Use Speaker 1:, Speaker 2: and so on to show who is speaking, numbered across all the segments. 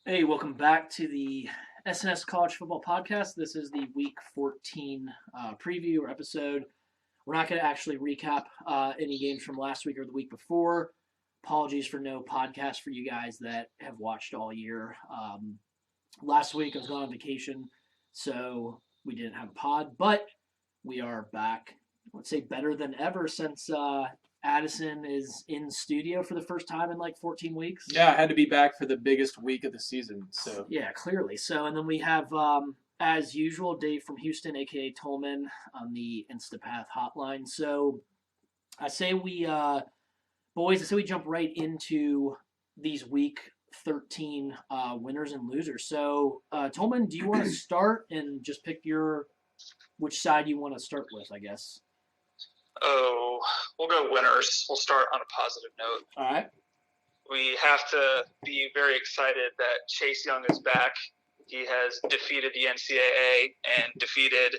Speaker 1: Hey, welcome back to the SNS College Football Podcast. This is the Week 14 preview or episode. We're not going to actually recap any games from last week or the week before. Apologies for no podcast for you guys that have watched all year. Last week I was going on vacation, so we didn't have a pod, but we are back. Let's say better than ever since Addison is in studio for the first time in like 14 weeks.
Speaker 2: Yeah, I had to be back for the biggest week of the season. So
Speaker 1: Yeah, clearly. So, and then we have, as usual, Dave from Houston, aka Tolman, on the Instapath hotline. So, I say we, boys, I say we jump right into these Week 13 winners and losers. So, Tolman, do you want to start and just pick which side you want to start with? I guess.
Speaker 3: Oh, we'll go winners. We'll start on a positive note.
Speaker 1: All right.
Speaker 3: We have to be very excited that Chase Young is back. He has defeated the NCAA and defeated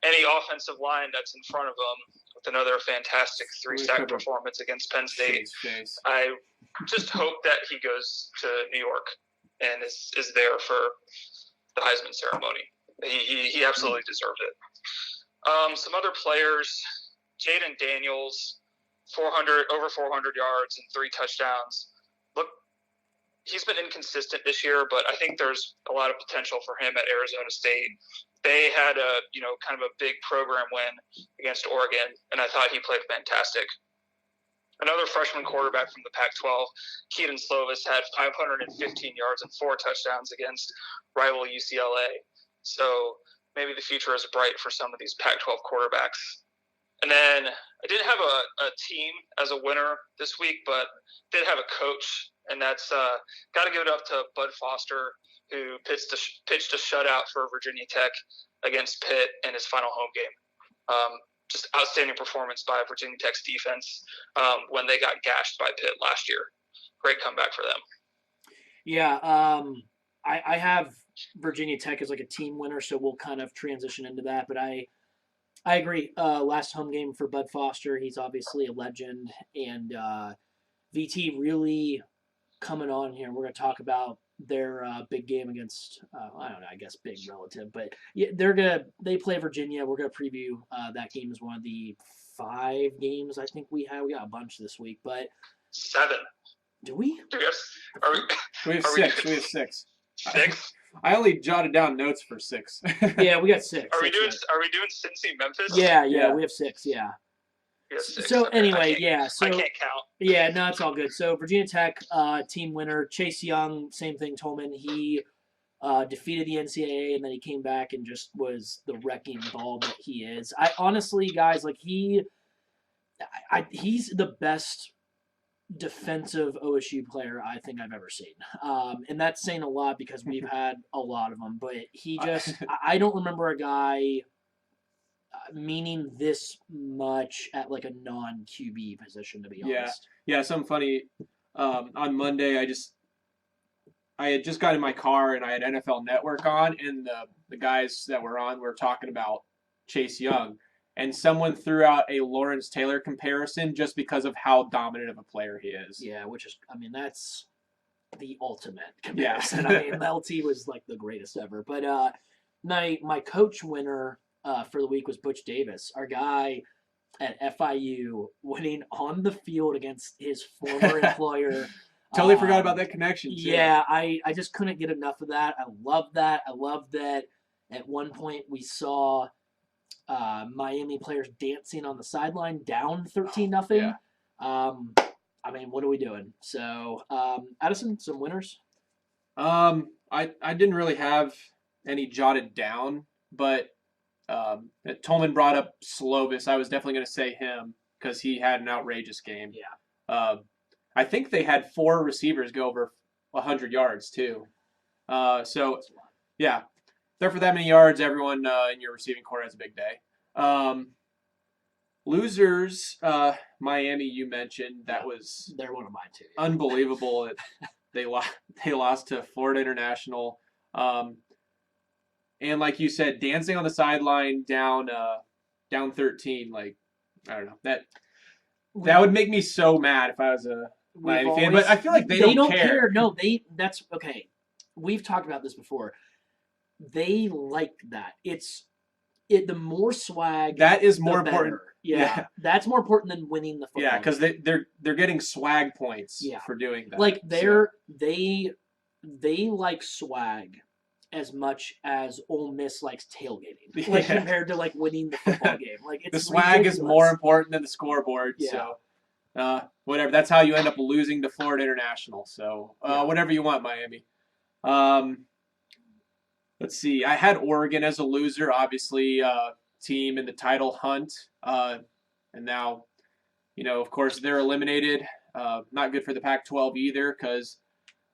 Speaker 3: any offensive line that's in front of him with another fantastic three-sack performance against Penn State. I just hope that he goes to New York and is there for the Heisman ceremony. He absolutely deserved it. Some other players, Jaden Daniels, over 400 yards and 3 touchdowns. Look, he's been inconsistent this year, but I think there's a lot of potential for him at Arizona State. They had kind of a big program win against Oregon, and I thought he played fantastic. Another freshman quarterback from the Pac-12, Keaton Slovis, had 515 yards and 4 touchdowns against rival UCLA. So maybe the future is bright for some of these Pac-12 quarterbacks. And then I didn't have a team as a winner this week, but did have a coach, and that's got to give it up to Bud Foster, who pitched a shutout for Virginia Tech against Pitt in his final home game. Just outstanding performance by Virginia Tech's defense when they got gashed by Pitt last year. Great comeback for them.
Speaker 1: Yeah, I have Virginia Tech as like a team winner, so we'll kind of transition into that, but I agree. Last home game for Bud Foster. He's obviously a legend, and VT really coming on here. We're going to talk about their big game against I don't know. I guess big relative, but yeah, they play Virginia. We're going to preview that game as one of the 5 games I think we have. We got a bunch this week, but
Speaker 3: 7.
Speaker 1: Do we?
Speaker 3: Yes.
Speaker 2: we have 6. We have 6.
Speaker 3: 6.
Speaker 2: I only jotted down notes for 6.
Speaker 1: Yeah, we got 6.
Speaker 3: Are we doing Cincy Memphis?
Speaker 1: Yeah, we have 6. Yeah. So
Speaker 3: okay.
Speaker 1: anyway,
Speaker 3: I can't count.
Speaker 1: Yeah, no, it's all good. So Virginia Tech team winner, Chase Young, same thing. Tolman, he defeated the NCAA, and then he came back and just was the wrecking ball that he is. I honestly, guys, like he's the best defensive OSU player I think I've ever seen. And that's saying a lot because we've had a lot of them. But he just, I don't remember a guy meaning this much at like a non-QB position, to be honest.
Speaker 2: Yeah, something funny. On Monday, I had just got in my car and I had NFL Network on, and the guys that were on were talking about Chase Young. And someone threw out a Lawrence Taylor comparison just because of how dominant of a player he is.
Speaker 1: Yeah, which is, I mean, that's the ultimate comparison.
Speaker 2: Yeah.
Speaker 1: I mean, LT was like the greatest ever. But my coach winner for the week was Butch Davis, our guy at FIU, winning on the field against his former employer.
Speaker 2: Totally forgot about that connection, too.
Speaker 1: Yeah, I just couldn't get enough of that. I love that. I love that at one point we saw Miami players dancing on the sideline, down 13-0.
Speaker 2: Yeah.
Speaker 1: I mean, what are we doing? So, Addison, some winners?
Speaker 2: I didn't really have any jotted down, but Tolman brought up Slovis. I was definitely going to say him because he had an outrageous game.
Speaker 1: Yeah.
Speaker 2: I think they had 4 receivers go over 100 yards too. So, yeah. There for that many yards, everyone in your receiving core has a big day. Losers, Miami, you mentioned.
Speaker 1: They're one of mine too.
Speaker 2: Yeah. Unbelievable that they lost to Florida International. And like you said, dancing on the sideline down 13. Like, I don't know. That would make me so mad if I was a Miami fan. But I feel like they don't care.
Speaker 1: No, that's okay. we've talked about this before. They like that. The more swag,
Speaker 2: that is
Speaker 1: the
Speaker 2: more important.
Speaker 1: better. Yeah, that's more important than winning the football.
Speaker 2: Yeah, because they're getting swag points for doing that.
Speaker 1: Like they like swag as much as Ole Miss likes tailgating. Like compared to like winning the football game. Like it's
Speaker 2: the swag
Speaker 1: ridiculous.
Speaker 2: is more important than the scoreboard.
Speaker 1: Yeah.
Speaker 2: So whatever. That's how you end up losing to Florida International. So whatever you want, Miami. Let's see. I had Oregon as a loser, obviously, team in the title hunt. And now, of course, they're eliminated. Not good for the Pac-12 either because,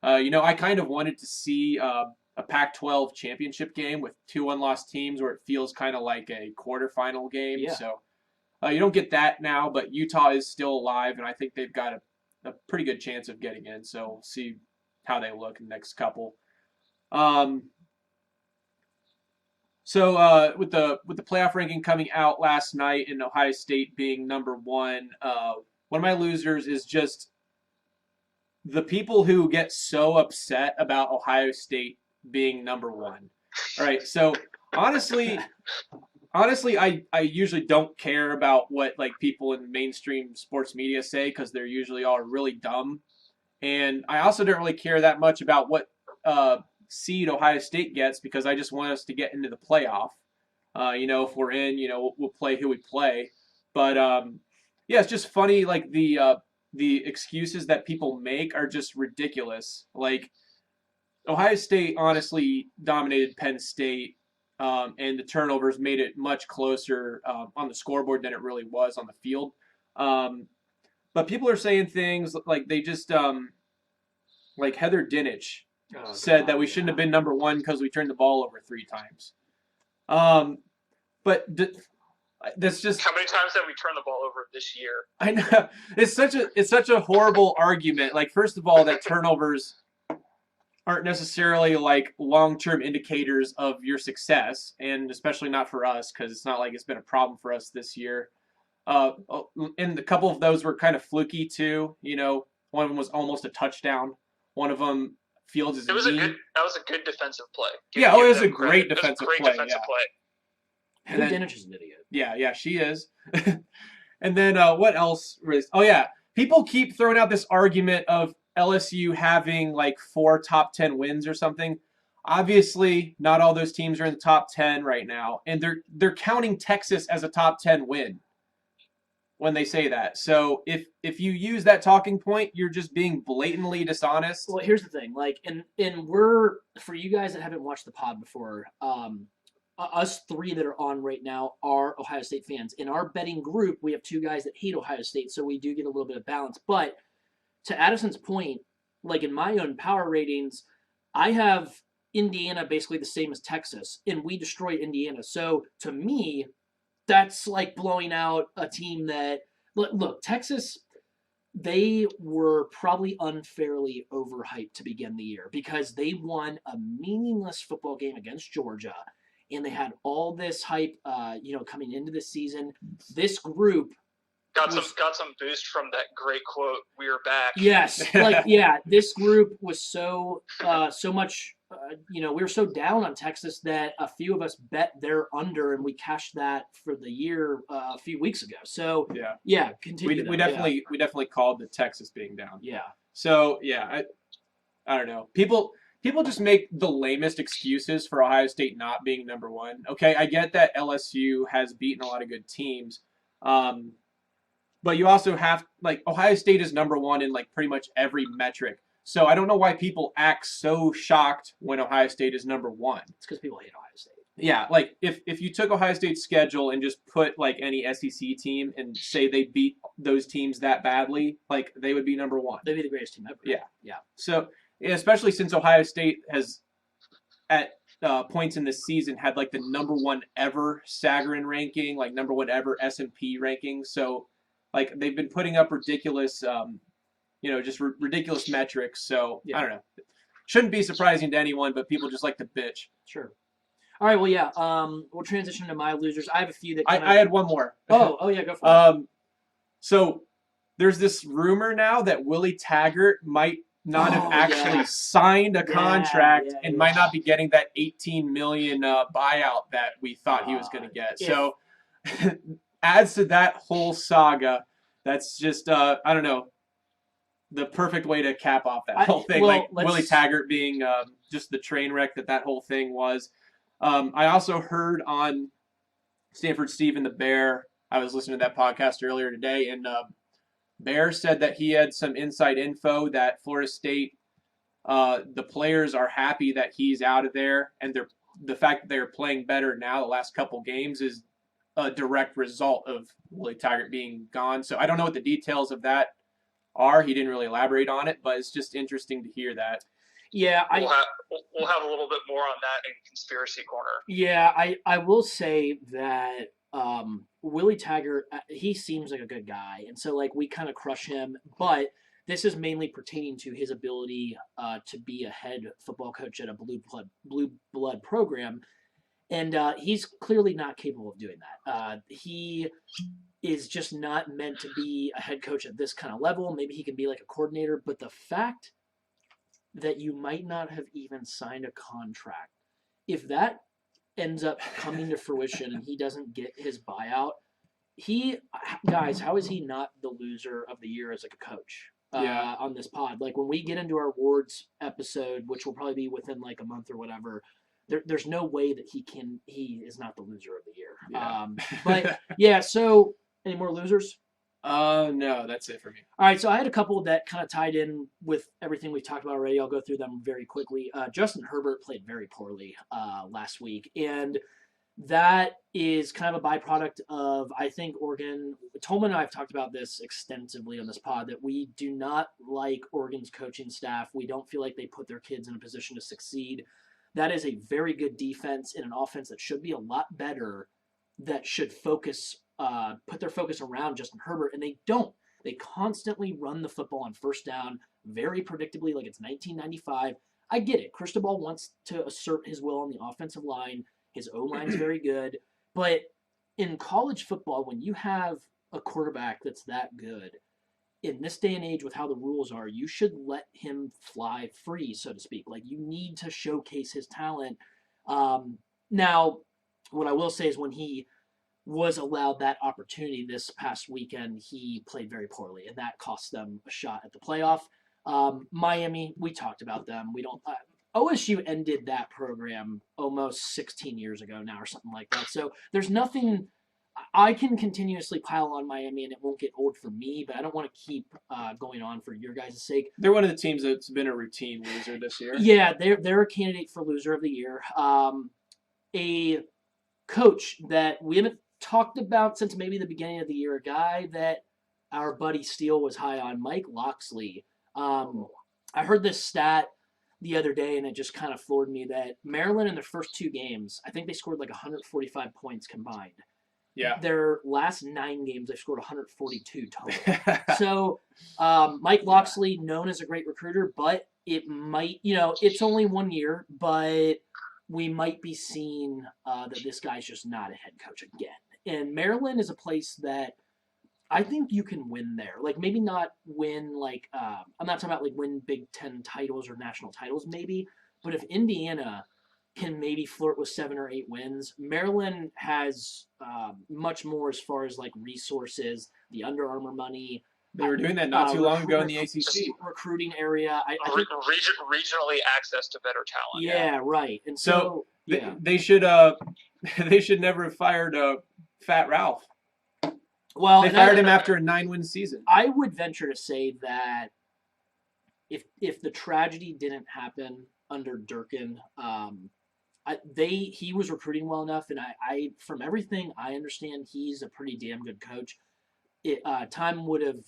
Speaker 2: I kind of wanted to see a Pac-12 championship game with 2 unlost teams where it feels kind of like a quarterfinal game.
Speaker 1: Yeah.
Speaker 2: So you don't get that now, but Utah is still alive, and I think they've got a pretty good chance of getting in. So we'll see how they look in the next couple. So with the playoff ranking coming out last night and Ohio State being number 1, one of my losers is just the people who get so upset about Ohio State being number 1. All right, so honestly, I usually don't care about what like people in mainstream sports media say because they're usually all really dumb, and I also don't really care that much about what seed Ohio State gets because I just want us to get into the playoff. If we're in, we'll play who we play. But it's just funny. Like the excuses that people make are just ridiculous. Like Ohio State honestly dominated Penn State, and the turnovers made it much closer on the scoreboard than it really was on the field. But people are saying things like they just like Heather Dinich said that we shouldn't have been number 1 because we turned the ball over 3 times. But that's just
Speaker 3: how many times have we turned the ball over this year?
Speaker 2: I know it's such a horrible argument. Like first of all, that turnovers aren't necessarily like long-term indicators of your success, and especially not for us because it's not like it's been a problem for us this year. And a couple of those were kind of fluky too. One of them was almost a touchdown. One of them Fields is
Speaker 3: that was a good defensive play.
Speaker 2: It was a great defensive play.
Speaker 1: And then Dinich is an idiot.
Speaker 2: Yeah, she is. And then what else? People keep throwing out this argument of LSU having like 4 top 10 wins or something. Obviously, not all those teams are in the top 10 right now, and they're counting Texas as a top 10 win when they say that. So if you use that talking point, you're just being blatantly dishonest.
Speaker 1: Well, here's the thing. Like, and we're, for you guys that haven't watched the pod before, us 3 that are on right now are Ohio State fans. In our betting group, we have 2 guys that hate Ohio State, so we do get a little bit of balance. But to Addison's point, like in my own power ratings, I have Indiana basically the same as Texas, and we destroyed Indiana. So to me, that's like blowing out a team that look, Texas, they were probably unfairly overhyped to begin the year because they won a meaningless football game against Georgia, and they had all this hype coming into the season. This group
Speaker 3: got some boost from that great quote, "We are back."
Speaker 1: Yes, this group was so much. We were so down on Texas that a few of us bet their under, and we cashed that for the year a few weeks ago. So continue.
Speaker 2: We definitely called the Texas being down.
Speaker 1: Yeah.
Speaker 2: So I don't know. People just make the lamest excuses for Ohio State not being number 1. Okay, I get that LSU has beaten a lot of good teams. But you also have, like, Ohio State is number 1 in, like, pretty much every metric. So I don't know why people act so shocked when Ohio State is number 1.
Speaker 1: It's because people hate Ohio State.
Speaker 2: Yeah, like, if you took Ohio State's schedule and just put, like, any SEC team and say they beat those teams that badly, like, they would be number 1.
Speaker 1: They'd be the greatest team ever.
Speaker 2: Yeah. So, especially since Ohio State has, at points in this season, had, like, the number 1 ever Sagarin ranking, like, number 1 ever S&P ranking. So, like, they've been putting up ridiculous, just ridiculous metrics. So, I don't know. Shouldn't be surprising to anyone, but people just like to bitch.
Speaker 1: Sure. All right, well, we'll transition to my losers. I have a few that
Speaker 2: I had one more.
Speaker 1: Oh, yeah, go for it.
Speaker 2: So, there's this rumor now that Willie Taggart might not have actually signed a contract and might not be getting that $18 million buyout that we thought he was going to get. So adds to that whole saga. That's just I don't know, the perfect way to cap off that whole thing. Willie Taggart being just the train wreck that whole thing was. I also heard on Stanford Steve and the Bear. I was listening to that podcast earlier today, and Bear said that he had some inside info that Florida State, the players are happy that he's out of there, and the fact that they're playing better now the last couple games is a direct result of Willie Taggart being gone. So I don't know what the details of that are. He didn't really elaborate on it, but it's just interesting to hear that.
Speaker 1: Yeah,
Speaker 3: we'll have a little bit more on that in Conspiracy Corner.
Speaker 1: Yeah, I will say that Willie Taggart, he seems like a good guy, and so we kind of crush him, but this is mainly pertaining to his ability to be a head football coach at a blue blood program, and he's clearly not capable of doing that. He is just not meant to be a head coach at this kind of level. Maybe he can be like a coordinator, but the fact that you might not have even signed a contract, if that ends up coming to fruition and he doesn't get his buyout, how is he not the loser of the year as a coach on this pod? When we get into our awards episode, which will probably be within a month or whatever, there's no way that he is not the loser of the year.
Speaker 2: Yeah.
Speaker 1: But yeah, so any more losers?
Speaker 2: No, that's it for me.
Speaker 1: All right, so I had a couple that kind of tied in with everything we've talked about already. I'll go through them very quickly. Justin Herbert played very poorly last week, and that is kind of a byproduct of, I think, Oregon. Tolman and I have talked about this extensively on this pod, that we do not like Oregon's coaching staff. We don't feel like they put their kids in a position to succeed. That is a very good defense in an offense that should be a lot better, that should put their focus around Justin Herbert, and they don't. They constantly run the football on first down very predictably, like it's 1995. I get it. Cristobal wants to assert his will on the offensive line. His O-line is very good. But in college football, when you have a quarterback that's that good, in this day and age with how the rules are, you should let him fly free, so to speak. You need to showcase his talent. Now, what I will say is when he was allowed that opportunity this past weekend, he played very poorly, and that cost them a shot at the playoff. Miami, we talked about them. We don't. OSU ended that program almost 16 years ago now, or something like that. So there's nothing. I can continuously pile on Miami, and it won't get old for me, but I don't want to keep going on for your guys' sake.
Speaker 2: They're one of the teams that's been a routine loser this year.
Speaker 1: Yeah, they're a candidate for loser of the year. A coach that we haven't talked about since maybe the beginning of the year, a guy that our buddy Steele was high on, Mike Locksley. I heard this stat the other day, and it just kind of floored me, that Maryland in their first two games, I think they scored 145 points combined.
Speaker 2: Yeah.
Speaker 1: Their last 9 games, they've scored 142 total. So Mike Locksley, known as a great recruiter, but it might, it's only 1 year, but we might be seeing that this guy's just not a head coach again. And Maryland is a place that I think you can win there. Maybe not win, I'm not talking about win Big Ten titles or national titles maybe, but if Indiana can maybe flirt with 7 or 8 wins, Maryland has much more as far as resources, the Under Armour money.
Speaker 2: They were doing that not too long ago in the ACC.
Speaker 1: Recruiting area. I think,
Speaker 3: regionally access to better talent.
Speaker 1: Yeah, right. And so
Speaker 2: they should never have fired Fat Ralph.
Speaker 1: Well,
Speaker 2: they fired him after a 9-win season.
Speaker 1: I would venture to say that if the tragedy didn't happen under Durkin, he was recruiting well enough, and I from everything I understand, he's a pretty damn good coach. Time would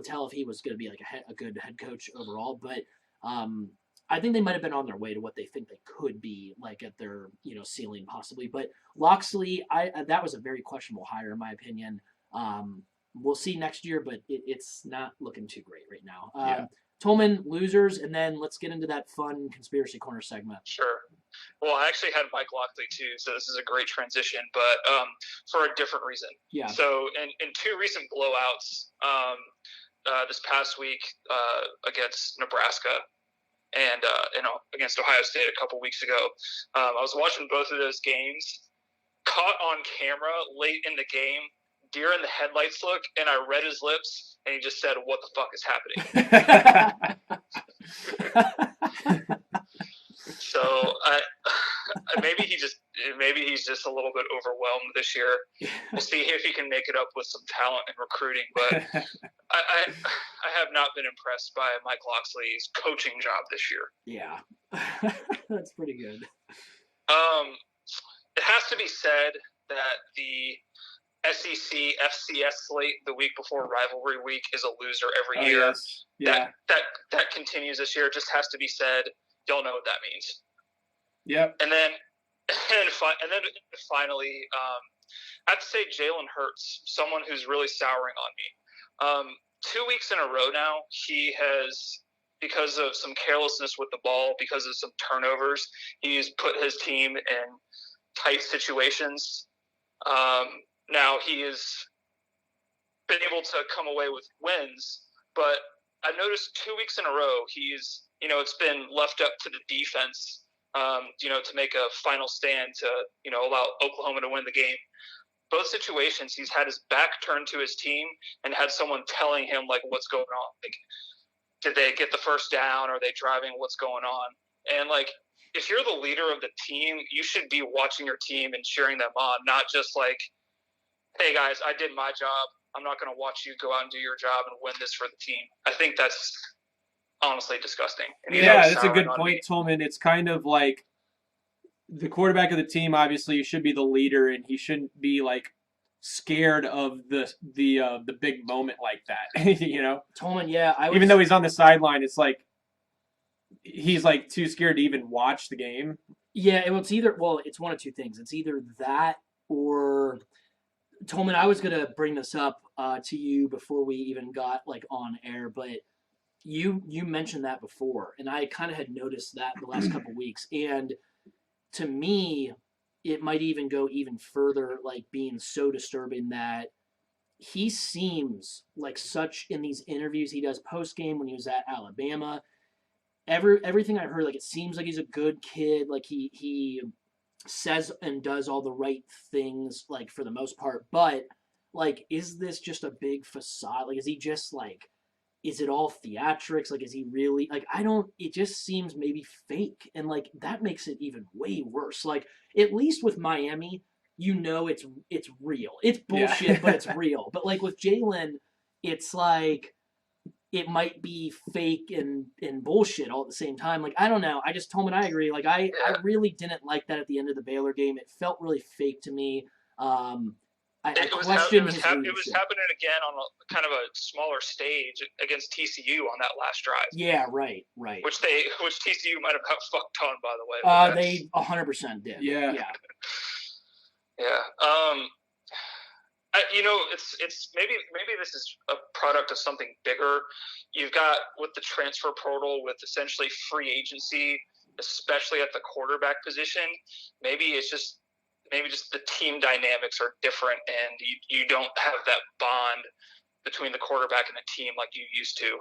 Speaker 1: tell if he was going to be a good head coach overall, but I think they might have been on their way to what they think they could be at their ceiling possibly. But Locksley, that was a very questionable hire in my opinion. We'll see next year, but it's not looking too great right now. Tolman, losers, and then let's get into that fun Conspiracy Corner segment.
Speaker 3: Sure. Well, I actually had Mike Locksley too, so this is a great transition, but for a different reason.
Speaker 1: Yeah.
Speaker 3: So in 2 recent blowouts, this past week against Nebraska and against Ohio State a couple weeks ago. I was watching both of those games, caught on camera late in the game, deer in the headlights look, and I read his lips, and he just said, "What the fuck is happening?" So maybe he's just a little bit overwhelmed this year. We'll see if he can make it up with some talent and recruiting. But I have not been impressed by Mike Loxley's coaching job this year.
Speaker 1: Yeah, that's pretty good.
Speaker 3: It has to be said that the SEC FCS slate the week before rivalry week is a loser every year.
Speaker 2: Yes. Yeah.
Speaker 3: That continues this year. It just has to be said. Y'all know what that means.
Speaker 2: Yep.
Speaker 3: And then finally, I have to say Jalen Hurts, someone who's really souring on me. 2 weeks in a row now, he has, because of some carelessness with the ball, because of some turnovers, he's put his team in tight situations. Now he has been able to come away with wins, but I noticed 2 weeks in a row he's, it's been left up to the defense, to make a final stand to, allow Oklahoma to win the game. Both situations, he's had his back turned to his team and had someone telling him, like, what's going on. Like, did they get the first down? Are they driving? What's going on? And, like, if you're the leader of the team, you should be watching your team and cheering them on, not just like, hey, guys, I did my job. I'm not going to watch you go out and do your job and win this for the team. I think that's honestly disgusting.
Speaker 2: Yeah, that's a good point, Tolman. It's kind of like the quarterback of the team, obviously, should be the leader, and he shouldn't be, like, scared of the big moment like that,
Speaker 1: Tolman, yeah.
Speaker 2: Even though he's on the sideline, it's like he's, like, too scared to even watch the game.
Speaker 1: Yeah, it's one of two things. It's either that or – Tolman, I was going to bring this up to you before we even got, like, on air, but you mentioned that before, and I kind of had noticed that the last couple weeks. And to me, it might even go even further, like, being so disturbing that he seems like such in these interviews he does post-game when he was at Alabama. Everything I heard, like, it seems like he's a good kid. Like, he says and does all the right things, like, for the most part, but, like, is this just a big facade? Like, is he just, like, is it all theatrics? Like, is he really, like, it just seems maybe fake, and, like, that makes it even way worse. Like, at least with Miami, it's real. It's bullshit, yeah. But it's real. But, like, with Jalen, it's like it might be fake and bullshit all at the same time. Like, I don't know. I just told him, and I agree. Like, I really didn't like that at the end of the Baylor game. It felt really fake to me.
Speaker 3: It was happening again on a kind of a smaller stage against TCU on that last drive.
Speaker 1: Yeah, right. Which
Speaker 3: TCU might have got fucked on, by the way.
Speaker 1: They 100% did.
Speaker 2: Yeah.
Speaker 3: It's maybe this is a product of something bigger. You've got with the transfer portal, with essentially free agency, especially at the quarterback position. Maybe just the team dynamics are different, and you don't have that bond between the quarterback and the team like you used to.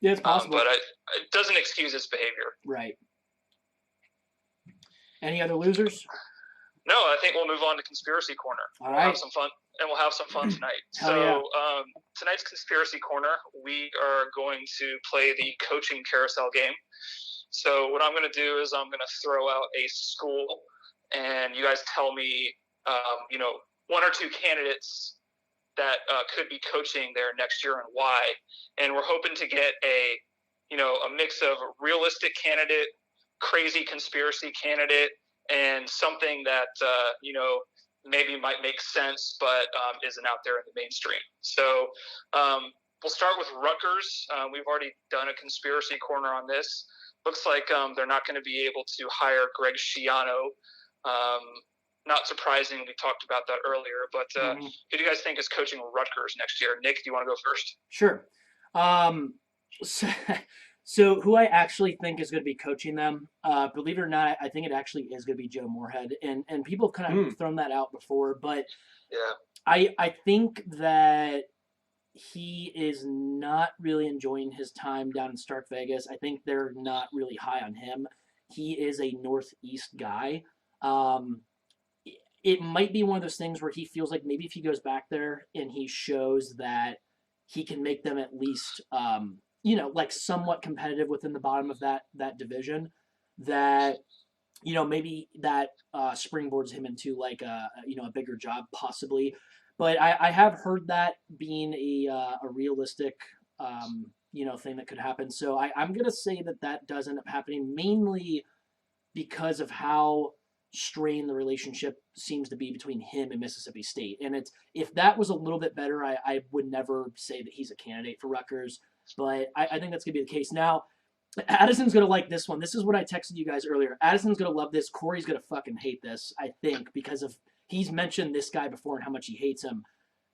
Speaker 1: Yeah, it's possible.
Speaker 3: But it doesn't excuse his behavior.
Speaker 1: Right. Any other losers?
Speaker 3: No, I think we'll move on to Conspiracy Corner.
Speaker 1: All right.
Speaker 3: We'll have some fun. And we'll have some fun tonight. Tonight's Conspiracy Corner, we are going to play the coaching carousel game. So what I'm going to do is I'm going to throw out a school, and you guys tell me, one or two candidates that could be coaching there next year and why. And we're hoping to get a mix of realistic candidate, crazy conspiracy candidate, and something that, maybe might make sense, but isn't out there in the mainstream. So we'll start with Rutgers. We've already done a conspiracy corner on this. Looks like they're not going to be able to hire Greg Schiano. Not surprising. We talked about that earlier. But who do you guys think is coaching Rutgers next year? Nick, do you want to go first?
Speaker 1: Sure. So who I actually think is going to be coaching them, believe it or not, I think it actually is going to be Joe Moorhead. And people have kind of thrown that out before. But
Speaker 3: yeah,
Speaker 1: I think that he is not really enjoying his time down in Stark Vegas. I think they're not really high on him. He is a Northeast guy. Um, it might be one of those things where he feels like maybe if he goes back there and he shows that he can make them at least, like somewhat competitive within the bottom of that division, that maybe that springboards him into like a bigger job possibly. But I have heard that being a realistic thing that could happen. So I'm gonna say that does end up happening mainly because of how strained the relationship seems to be between him and Mississippi State. And if that was a little bit better, I would never say that he's a candidate for Rutgers. But I think that's gonna be the case now. Addison's going to like this one. This is what I texted you guys earlier. Addison's going to love this. Corey's going to fucking hate this, I think, because of he's mentioned this guy before and how much he hates him.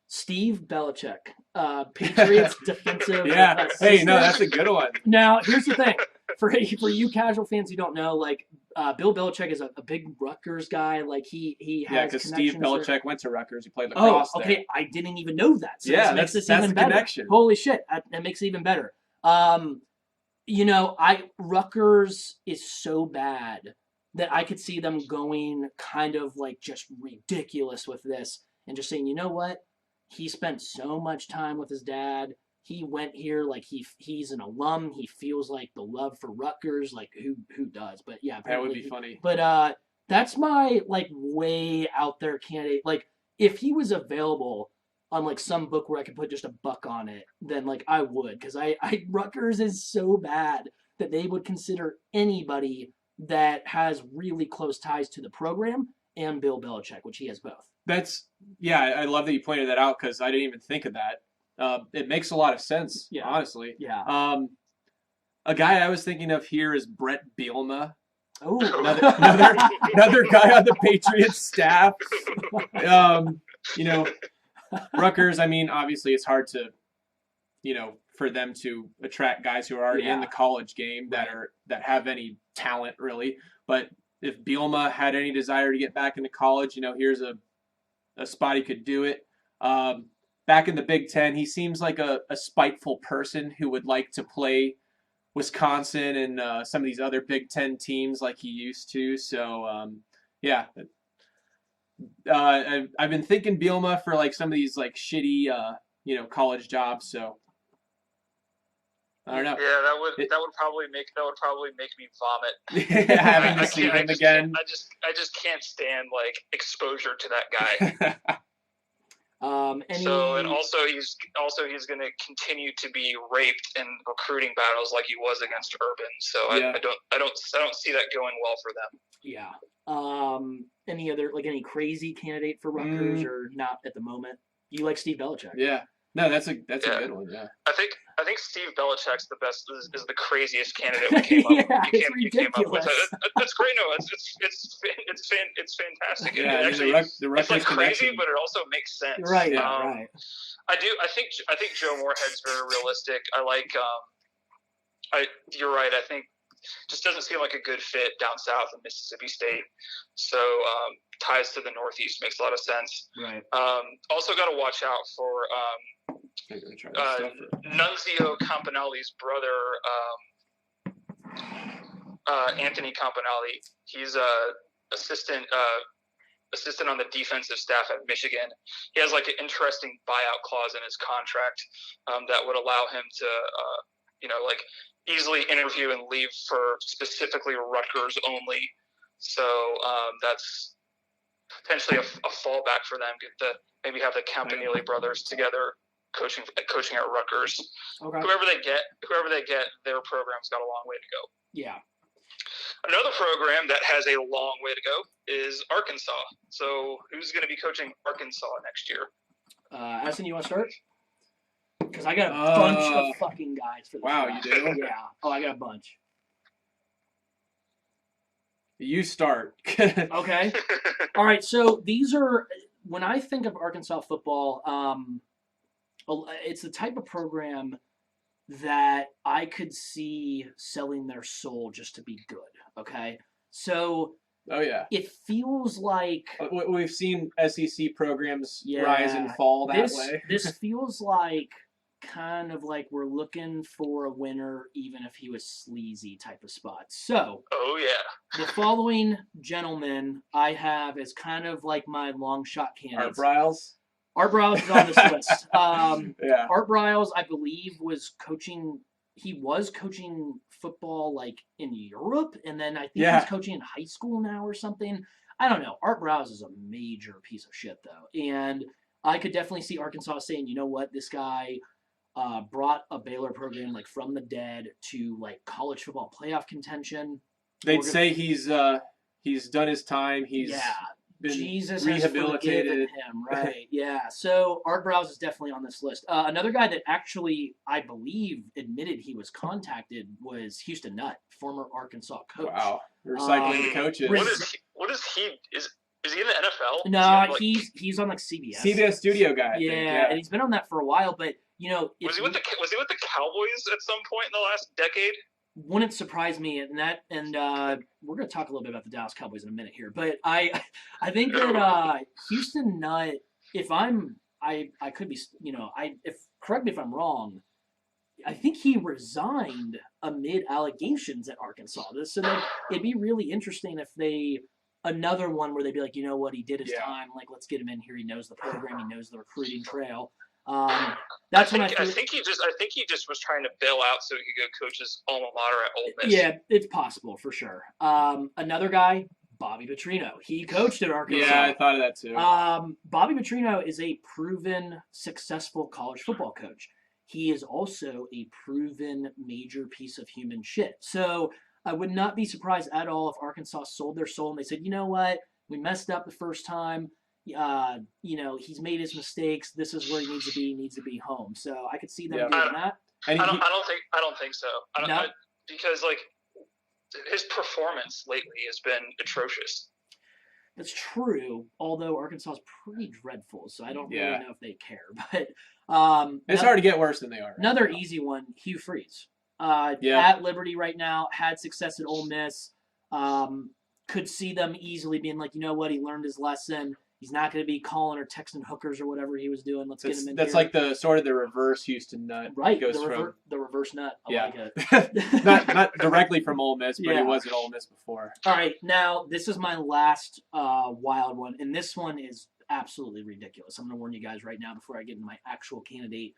Speaker 1: Steve Belichick, Patriots defensive
Speaker 2: Yeah.
Speaker 1: assistant.
Speaker 2: Hey, no, that's a good one.
Speaker 1: Now, here's the thing. For you casual fans who don't know, like, Bill Belichick is a big Rutgers guy. Like, he has
Speaker 2: because Steve
Speaker 1: connections
Speaker 2: Belichick went to Rutgers. He played lacrosse there.
Speaker 1: Okay. I didn't even know that. So
Speaker 2: Yeah,
Speaker 1: this makes this
Speaker 2: that's
Speaker 1: even
Speaker 2: the
Speaker 1: better.
Speaker 2: connection.
Speaker 1: Holy shit. That makes it even better. Rutgers is so bad that I could see them going kind of like just ridiculous with this and just saying, you know what? He spent so much time with his dad. He went here like he's an alum. He feels like the love for Rutgers. Like who does? But yeah,
Speaker 2: That would be funny.
Speaker 1: But that's my like way out there candidate. Like if he was available on like some book where I could put just a buck on it, then like I would, because I Rutgers is so bad that they would consider anybody that has really close ties to the program and Bill Belichick, which he has both.
Speaker 2: I love that you pointed that out because I didn't even think of that. It makes a lot of sense, honestly.
Speaker 1: Yeah.
Speaker 2: A guy I was thinking of here is Brett Bielema.
Speaker 1: Oh,
Speaker 2: another guy on the Patriots staff. Rutgers, I mean, obviously it's hard to, for them to attract guys who are already in the college game that have any talent really. But if Bielema had any desire to get back into college, here's a spot he could do it. Back in the Big Ten, he seems like a spiteful person who would like to play Wisconsin and some of these other Big Ten teams like he used to. So, I've been thinking Bielema for like some of these like shitty, college jobs. So I don't know.
Speaker 3: Yeah, that would probably make me vomit.
Speaker 2: Having to see him again.
Speaker 3: I just can't stand like exposure to that guy. And also he's going to continue to be raped in recruiting battles like he was against Urban. So I don't see that going well for them.
Speaker 1: Yeah. Any crazy candidate for Rutgers or not at the moment? You like Steve Belichick?
Speaker 2: Yeah. No, that's a good one. Yeah.
Speaker 3: I think Steve Belichick's the best. Is the craziest candidate we came up. You came up with. That's great. No, it's fantastic.
Speaker 2: Yeah,
Speaker 3: actually, it's like crazy, but it also makes sense.
Speaker 1: Right. Right.
Speaker 3: I think Joe Moorhead's very realistic. I like. You're right. I think just doesn't seem like a good fit down south in Mississippi State. So ties to the Northeast makes a lot of sense.
Speaker 1: Right.
Speaker 3: Also got to watch out for Nunzio Campanelli's brother, Anthony Campanelli. He's assistant on the defensive staff at Michigan. He has like an interesting buyout clause in his contract that would allow him to, easily interview and leave for specifically Rutgers only. So that's potentially a fallback for them. Maybe have the Campanelli brothers together coaching at Rutgers.
Speaker 1: Okay.
Speaker 3: Whoever they get, their program's got a long way to go.
Speaker 1: Yeah.
Speaker 3: Another program that has a long way to go is Arkansas. So who's going to be coaching Arkansas next year?
Speaker 1: Addison, you want to start? Because I got a bunch of fucking guys for this.
Speaker 2: Wow,
Speaker 1: draft.
Speaker 2: you do?
Speaker 1: Yeah. Oh, I got a bunch.
Speaker 2: You start.
Speaker 1: Okay. All right. So these are, when I think of Arkansas football, it's the type of program that I could see selling their soul just to be good. Okay. So.
Speaker 2: Oh yeah.
Speaker 1: It feels like
Speaker 2: we've seen SEC programs rise and fall that way.
Speaker 1: This feels like kind of like we're looking for a winner, even if he was sleazy type of spot. So,
Speaker 3: Oh yeah.
Speaker 1: the following gentleman I have as kind of like my long shot
Speaker 2: Art
Speaker 1: candidates.
Speaker 2: Briles.
Speaker 1: Art Briles is on this list.
Speaker 2: Yeah.
Speaker 1: Art Briles, I believe, was coaching. He was coaching football like in Europe, and then I think he's coaching in high school now or something. I don't know. Art Briles is a major piece of shit, though, and I could definitely see Arkansas saying, you know what, this guy brought a Baylor program like from the dead to like college football playoff contention.
Speaker 2: They'd say he's done his time. He's been
Speaker 1: Jesus
Speaker 2: rehabilitated.
Speaker 1: has forgiven him, right? Yeah. So Art Briles is definitely on this list. Another guy that actually, I believe, admitted he was contacted was Houston Nutt, former Arkansas coach.
Speaker 2: Wow, recycling the coaches.
Speaker 3: What is he? Is he in the NFL?
Speaker 1: No, he's on like CBS.
Speaker 2: CBS studio guy. I think,
Speaker 1: and he's been on that for a while. But you know,
Speaker 3: was he with the Cowboys at some point in the last decade?
Speaker 1: Wouldn't surprise me, and we're going to talk a little bit about the Dallas Cowboys in a minute here. But I think that Houston Nutt, I could be, correct me if I'm wrong. I think he resigned amid allegations at Arkansas. So it'd be really interesting if another one where they'd be like, you know what, he did his time. Like, let's get him in here. He knows the program. He knows the recruiting trail. I think he just was trying to bail out so he could go coach his alma mater at Ole Miss. Yeah, it's possible for sure. Another guy, Bobby Petrino. He coached at Arkansas.
Speaker 2: Yeah, I thought of that too.
Speaker 1: Bobby Petrino is a proven successful college football coach. He is also a proven major piece of human shit. So I would not be surprised at all if Arkansas sold their soul and they said, you know what, we messed up the first time. He's made his mistakes. This is where he needs to be. He needs to be home. So I could see them doing that.
Speaker 3: I don't think so. Because like his performance lately has been atrocious.
Speaker 1: That's true. Although Arkansas is pretty dreadful, so I don't really know if they care. But
Speaker 2: it's hard to get worse than they are.
Speaker 1: Another easy one, Hugh Freeze. At Liberty right now, had success at Ole Miss. Could see them easily being like, you know what, he learned his lesson. He's not going to be calling or texting hookers or whatever he was doing. Let's get him in
Speaker 2: That's
Speaker 1: here.
Speaker 2: like the sort of the reverse Houston Nutt.
Speaker 1: Right,
Speaker 2: the
Speaker 1: reverse Nut. I like it.
Speaker 2: not directly from Ole Miss, but he was at Ole Miss before.
Speaker 1: All right, now this is my last wild one, and this one is absolutely ridiculous. I'm going to warn you guys right now before I get into my actual candidate.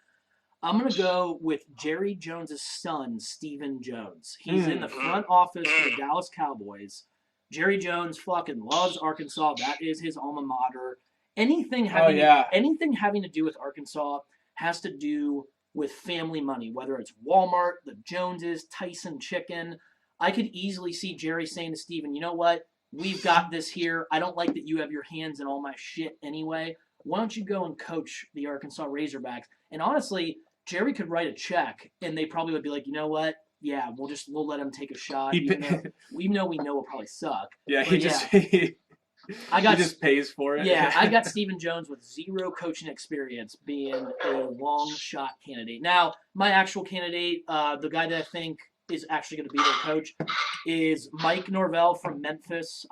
Speaker 1: I'm going to go with Jerry Jones' son, Stephen Jones. He's in the front office for the Dallas Cowboys. Jerry Jones fucking loves Arkansas. That is his alma mater. Anything having to do with Arkansas has to do with family money, whether it's Walmart, the Joneses, Tyson Chicken. I could easily see Jerry saying to Steven, you know what? We've got this here. I don't like that you have your hands in all my shit anyway. Why don't you go and coach the Arkansas Razorbacks? And honestly, Jerry could write a check, and they probably would be like, you know what? Yeah, we'll let him take a shot. Even though we know will probably suck.
Speaker 2: Yeah,
Speaker 1: he
Speaker 2: just pays for it.
Speaker 1: Yeah, I got Stephen Jones with zero coaching experience being a long shot candidate. Now, my actual candidate, the guy that I think is actually going to be their coach, is Mike Norvell from Memphis.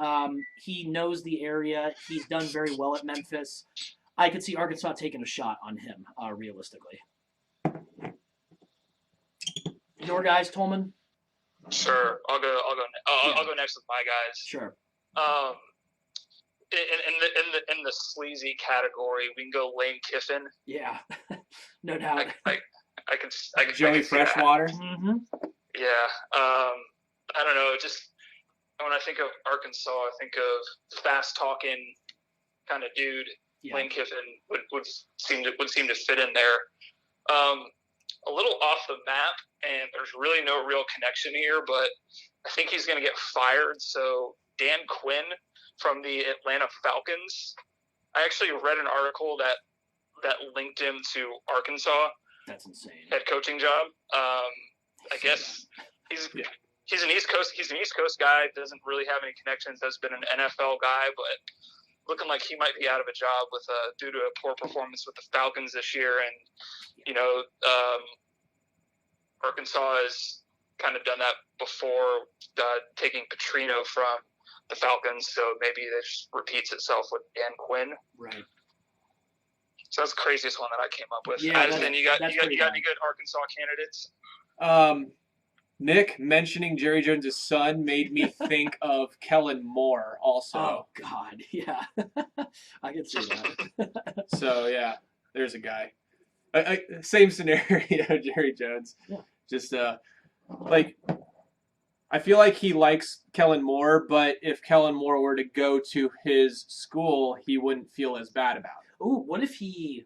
Speaker 1: He knows the area. He's done very well at Memphis. I could see Arkansas taking a shot on him, realistically. Your guys, Tolman?
Speaker 3: Sure, I'll go next with my guys.
Speaker 1: Sure.
Speaker 3: In the sleazy category, we can go Lane Kiffin.
Speaker 1: Yeah, no doubt.
Speaker 3: I can
Speaker 2: Joey Freshwater.
Speaker 1: Mm-hmm.
Speaker 3: Yeah. I don't know. Just when I think of Arkansas, I think of fast talking kind of dude. Yeah. Lane Kiffin would seem to fit in there. A little off the map, and there's really no real connection here, but I think he's going to get fired. So Dan Quinn from the Atlanta Falcons, I actually read an article that linked him to Arkansas.
Speaker 1: That's insane. Head
Speaker 3: coaching job. I guess he's an East Coast guy. Doesn't really have any connections. Has been an NFL guy, but looking like he might be out of a job due to a poor performance with the Falcons this year. And Arkansas has kind of done that before, taking Petrino from the Falcons. So maybe this repeats itself with Dan Quinn.
Speaker 1: Right.
Speaker 3: So that's the craziest one that I came up with.
Speaker 1: Yeah,
Speaker 3: Addison, you got
Speaker 1: that's
Speaker 3: any
Speaker 1: pretty bad.
Speaker 3: good Arkansas candidates?
Speaker 2: Nick mentioning Jerry Jones' son made me think of Kellen Moore also.
Speaker 1: Oh God, yeah, I can see that.
Speaker 2: So yeah, there's a guy. Same scenario, Jerry Jones.
Speaker 1: Yeah.
Speaker 2: Just like I feel like he likes Kellen Moore, but if Kellen Moore were to go to his school, he wouldn't feel as bad about it.
Speaker 1: Ooh, what if he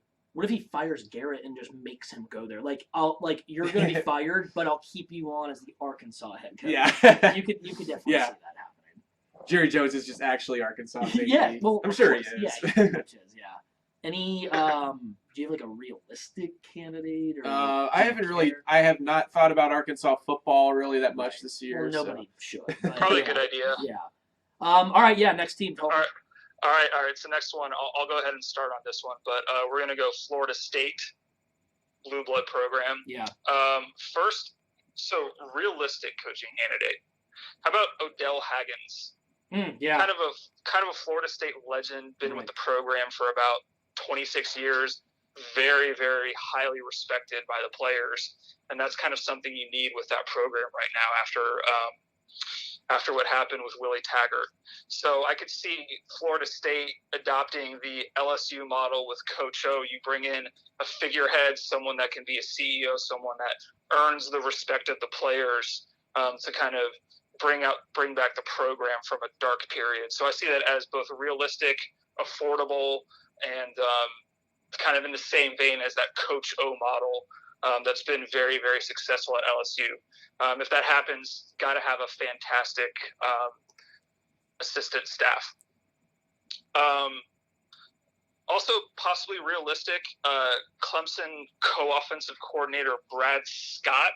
Speaker 1: fires Garrett and just makes him go there? Like you're going to be fired, but I'll keep you on as the Arkansas head coach.
Speaker 2: Yeah.
Speaker 1: you could definitely see that happening.
Speaker 2: Jerry Jones is just actually Arkansas. Maybe.
Speaker 1: Yeah, well,
Speaker 2: I'm sure
Speaker 1: course.
Speaker 2: he is.
Speaker 1: Yeah, he pretty much is. Yeah. Any do you have like a realistic candidate? Or
Speaker 2: I have not thought about Arkansas football really that much this year.
Speaker 1: Well, nobody should. But,
Speaker 3: Probably a good idea.
Speaker 1: Yeah. All right. Yeah. Next team.
Speaker 3: All right. So next one, I'll go ahead and start on this one, but we're gonna go Florida State Blue Blood program.
Speaker 1: Yeah.
Speaker 3: First, so realistic coaching candidate. How about Odell Haggins?
Speaker 1: Yeah.
Speaker 3: Kind of a Florida State legend. Been with the program for about 26 years. Very, very highly respected by the players, and that's kind of something you need with that program right now after what happened with Willie Taggart. So I could see Florida State adopting the LSU model with Coach O. You bring in a figurehead, someone that can be a CEO, someone that earns the respect of the players to kind of bring back the program from a dark period. So I see that as both realistic, affordable, and kind of in the same vein as that Coach O model that's been very, very successful at LSU. If that happens, got to have a fantastic assistant staff. Also, possibly realistic, Clemson co-offensive coordinator Brad Scott.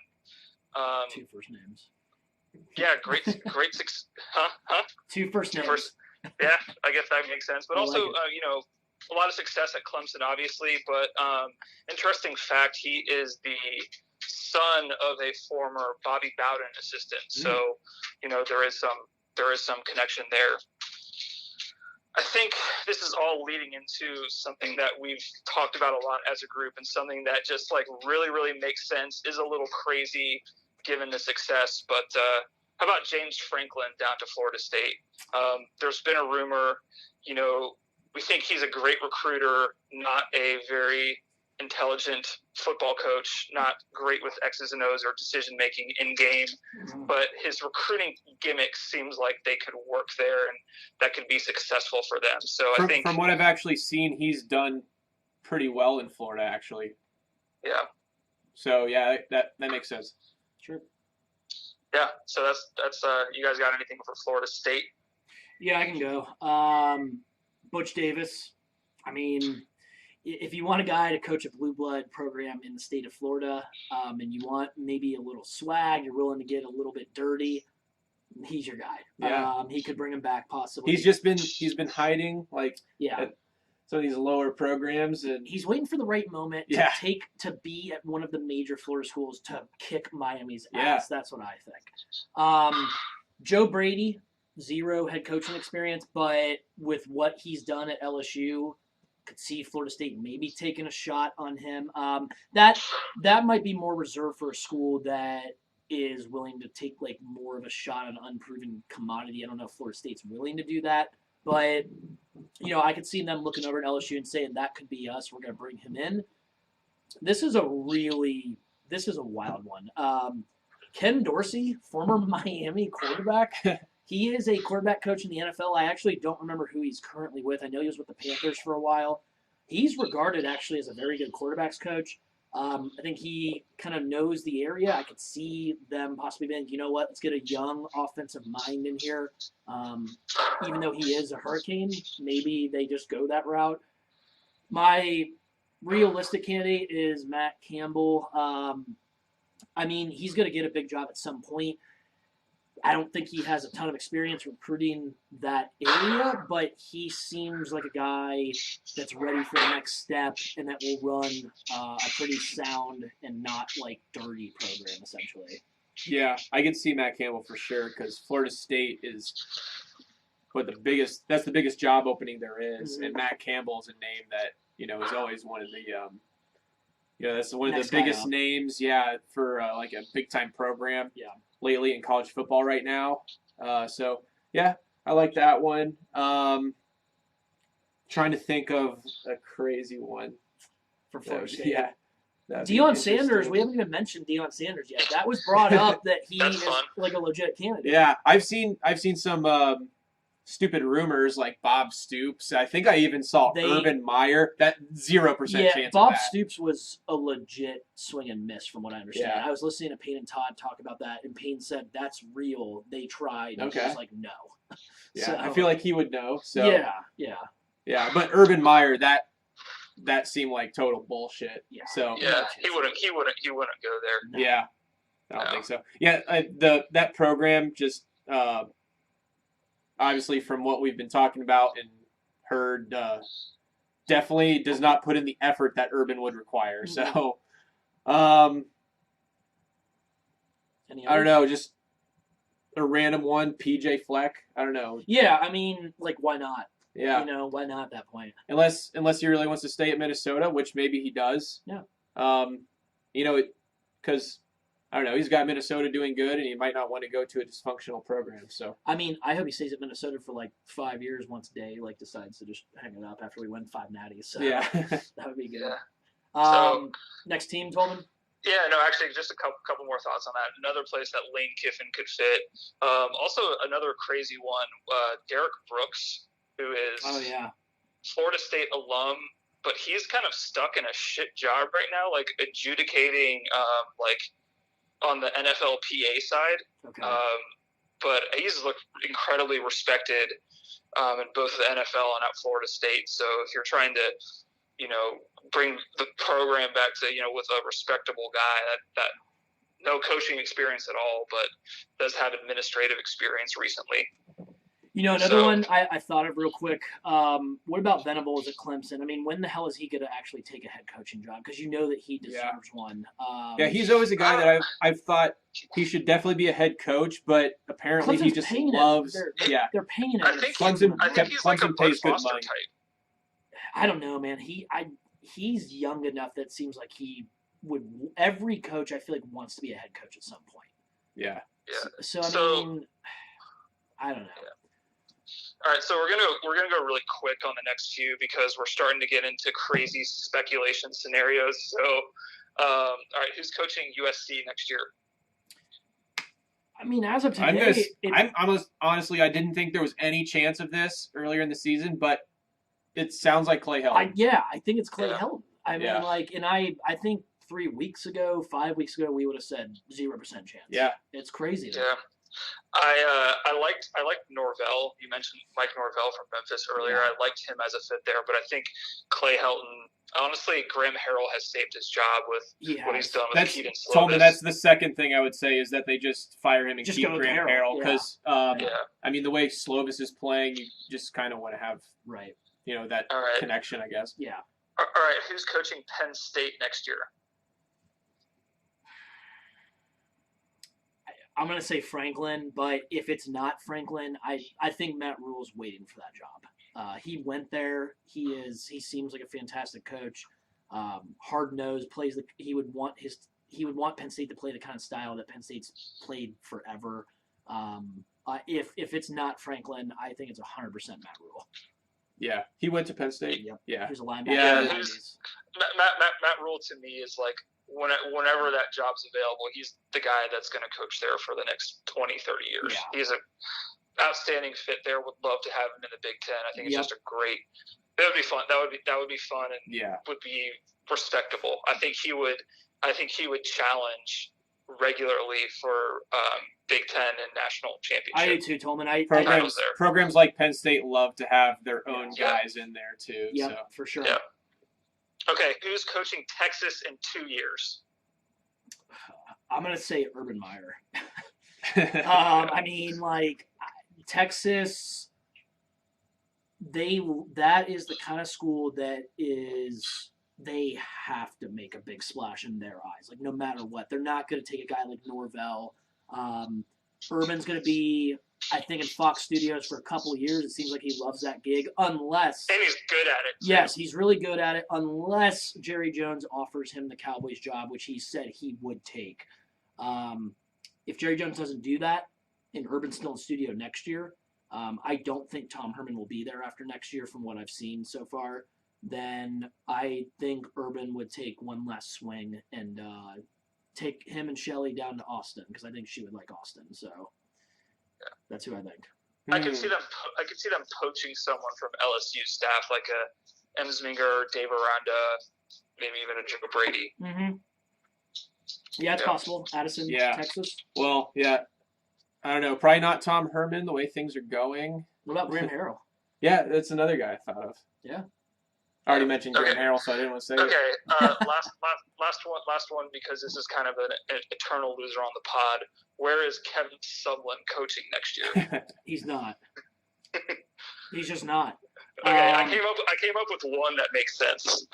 Speaker 1: Two first names.
Speaker 3: Yeah, great.
Speaker 1: Two first names.
Speaker 3: Yeah, I guess that makes sense. But also, a lot of success at Clemson, obviously. But interesting fact, he is the son of a former Bobby Bowden assistant. So, there is some connection there. I think this is all leading into something that we've talked about a lot as a group, and something that just like really, really makes sense, is a little crazy given the success. But how about James Franklin down to Florida State? There's been a rumor, we think he's a great recruiter, not a very intelligent football coach, not great with X's and O's or decision making in game, but his recruiting gimmick seems like they could work there and that could be successful for them. So I think
Speaker 2: from what I've actually seen, he's done pretty well in Florida, actually.
Speaker 3: Yeah.
Speaker 2: So yeah, that makes sense.
Speaker 1: Sure.
Speaker 3: Yeah. So that's you guys got anything for Florida State?
Speaker 1: Yeah, I can go. Butch Davis. I mean, if you want a guy to coach a blue blood program in the state of Florida, and you want maybe a little swag, you're willing to get a little bit dirty, he's your guy.
Speaker 2: Yeah.
Speaker 1: He could bring him back possibly.
Speaker 2: He's been hiding at some of these lower programs, and
Speaker 1: he's waiting for the right moment to be at one of the major Florida schools to kick Miami's ass. That's what I think. Joe Brady, 0 head coaching experience, but with what he's done at LSU, could see Florida State maybe taking a shot on him. That might be more reserved for a school that is willing to take like more of a shot on an unproven commodity. I don't know if Florida State's willing to do that, but I could see them looking over at LSU and saying that could be us. We're going to bring him in. This is a wild one. Ken Dorsey, former Miami quarterback. He is a quarterback coach in the NFL. I actually don't remember who he's currently with. I know he was with the Panthers for a while. He's regarded actually as a very good quarterbacks coach. I think he kind of knows the area. I could see them possibly being, let's get a young offensive mind in here. Even though he is a Hurricane, maybe they just go that route. My realistic candidate is Matt Campbell. He's going to get a big job at some point. I don't think he has a ton of experience recruiting that area, but he seems like a guy that's ready for the next step and that will run a pretty sound and not like dirty program, essentially.
Speaker 2: Yeah, I can see Matt Campbell for sure because Florida State is that's the biggest job opening there is, and Matt Campbell is a name that is always one of the that's one of
Speaker 1: Next
Speaker 2: the
Speaker 1: guy
Speaker 2: biggest
Speaker 1: up.
Speaker 2: names, for like a big time program.
Speaker 1: Yeah.
Speaker 2: Lately in college football right now. So yeah, I like that one. Trying to think of a crazy one.
Speaker 1: For Florida State.
Speaker 2: Yeah.
Speaker 1: Deion Sanders, we haven't even mentioned Deion Sanders yet. That was brought up that he
Speaker 3: That's
Speaker 1: is
Speaker 3: fun.
Speaker 1: like a legit candidate.
Speaker 2: Yeah, I've seen some stupid rumors like Bob Stoops. I think I even saw Urban Meyer. That 0% chance.
Speaker 1: Bob
Speaker 2: of that.
Speaker 1: Stoops was a legit swing and miss, from what I understand.
Speaker 2: Yeah.
Speaker 1: I was listening to Payne and Todd talk about that, and Payne said that's real. They tried, and he was like, no.
Speaker 2: Yeah,
Speaker 1: So,
Speaker 2: I feel like he would know. So
Speaker 1: yeah.
Speaker 2: But Urban Meyer, that seemed like total bullshit.
Speaker 1: Yeah.
Speaker 2: So
Speaker 3: Yeah, he wouldn't go there.
Speaker 1: No.
Speaker 2: yeah, I don't think so. Yeah, that program just obviously from what we've been talking about and heard, definitely does not put in the effort that Urban would require.
Speaker 1: Mm-hmm.
Speaker 2: So, I don't know, just a random one, PJ Fleck. I don't know.
Speaker 1: Yeah, I mean, like, why not?
Speaker 2: Yeah.
Speaker 1: Why not at that point?
Speaker 2: Unless he really wants to stay at Minnesota, which maybe he does.
Speaker 1: Yeah.
Speaker 2: Because I don't know, he's got Minnesota doing good, and he might not want to go to a dysfunctional program. So
Speaker 1: I mean, I hope he stays at Minnesota for like 5 years. Once Day decides to just hang it up after we win 5 natties. So
Speaker 2: yeah,
Speaker 1: that would be good.
Speaker 3: Yeah.
Speaker 1: Next team, Tolman.
Speaker 3: Yeah, no, actually, just a couple more thoughts on that. Another place that Lane Kiffin could fit. Also, another crazy one, Derek Brooks, who is Florida State alum, but he's kind of stuck in a shit job right now, like adjudicating, like on the NFLPA side.
Speaker 1: Okay.
Speaker 3: But he's looked incredibly respected in both the NFL and at Florida State. So if you're trying to, bring the program back to, with a respectable guy that no coaching experience at all, but does have administrative experience recently.
Speaker 1: Another one I thought of real quick. What about Venables at Clemson? I mean, when the hell is he going to actually take a head coaching job? Because you know that he deserves one.
Speaker 2: He's always a guy that I've thought he should definitely be a head coach, but apparently
Speaker 1: Clemson's
Speaker 2: he just loves.
Speaker 1: They're paying him.
Speaker 3: I think
Speaker 2: Clemson
Speaker 3: he's like a
Speaker 2: pays good
Speaker 3: Foster
Speaker 2: money.
Speaker 3: type.
Speaker 1: I don't know, man. He's young enough that seems like he would. Every coach, I feel like, wants to be a head coach at some point.
Speaker 2: Yeah.
Speaker 3: Yeah.
Speaker 1: So I mean, I don't know.
Speaker 3: Yeah. All right, so we're gonna go really quick on the next few because we're starting to get into crazy speculation scenarios. So, all right, who's coaching USC next year?
Speaker 1: I mean, as of today,
Speaker 2: honestly, I didn't think there was any chance of this earlier in the season, but it sounds like Clay Helton.
Speaker 1: I think it's Clay Helton. I mean, and I think 5 weeks ago, we would have said 0% chance.
Speaker 2: Yeah,
Speaker 1: it's crazy.
Speaker 3: Yeah. I liked Norvell. You mentioned Mike Norvell from Memphis earlier.
Speaker 1: Yeah.
Speaker 3: I liked him as a fit there, but I think Clay Helton. Honestly, Graham Harrell has saved his job with what he's done with Keaton Slovis.
Speaker 2: Tolman, that's the second thing I would say is that they just fire him and keep Graham Harrell because I mean the way Slovis is playing, you just kind of want to have that connection, I guess.
Speaker 3: Yeah. All right, who's coaching Penn State next year?
Speaker 1: I'm going to say Franklin, but if it's not Franklin, I think Matt Rule's waiting for that job. He went there. He seems like a fantastic coach. Hard nosed, he would want Penn State to play the kind of style that Penn State's played forever. If it's not Franklin, I think it's 100% Matt Rule.
Speaker 2: Yeah, he went to Penn State.
Speaker 1: Yep.
Speaker 2: Yeah,
Speaker 1: he's a linebacker.
Speaker 3: Yeah, Matt Rule to me is like whenever that job's available, he's the guy that's going to coach there for the next 20, 30 years.
Speaker 1: Yeah.
Speaker 3: He's an outstanding fit there. Would love to have him in the Big Ten. I think it's just a great. That would be fun. That would be fun and would be respectable. I think he would challenge regularly for Big Ten and national championship.
Speaker 1: I do too, Tolman.
Speaker 2: Programs like Penn State love to have their own guys in there too.
Speaker 1: Yeah,
Speaker 2: so.
Speaker 1: for sure.
Speaker 3: Yeah. Okay, who's coaching Texas in 2 years?
Speaker 1: I'm going to say Urban Meyer. I mean, like, Texas, that is the kind of school that they have to make a big splash in their eyes. Like, no matter what. They're not going to take a guy like Norvell. Urban's going to be, I think, in Fox Studios for a couple of years. It seems like he loves that gig, unless.
Speaker 3: And he's good at it. Too.
Speaker 1: Yes, he's really good at it, unless Jerry Jones offers him the Cowboys job, which he said he would take. If Jerry Jones doesn't do that, and Urban's still in studio next year, I don't think Tom Herman will be there after next year from what I've seen so far. Then I think Urban would take one last swing and take him and Shelley down to Austin, because I think she would like Austin. So that's who I think.
Speaker 3: I can see them. I can see them poaching someone from LSU staff, like a Emsminger, Dave Aranda, maybe even a Joe Brady.
Speaker 1: Mm-hmm. Yeah, it's possible. Addison, Texas.
Speaker 2: Well, yeah. I don't know. Probably not Tom Herman, the way things are going.
Speaker 1: What about Graham Harrell?
Speaker 2: Yeah, that's another guy I thought of.
Speaker 1: Yeah.
Speaker 2: I already mentioned Graham Harrell, so I didn't want to say it.
Speaker 3: Okay, last one, because this is kind of an eternal loser on the pod. Where is Kevin Sumlin coaching next year?
Speaker 1: He's not. He's just not.
Speaker 3: Okay, I came up with one that makes sense.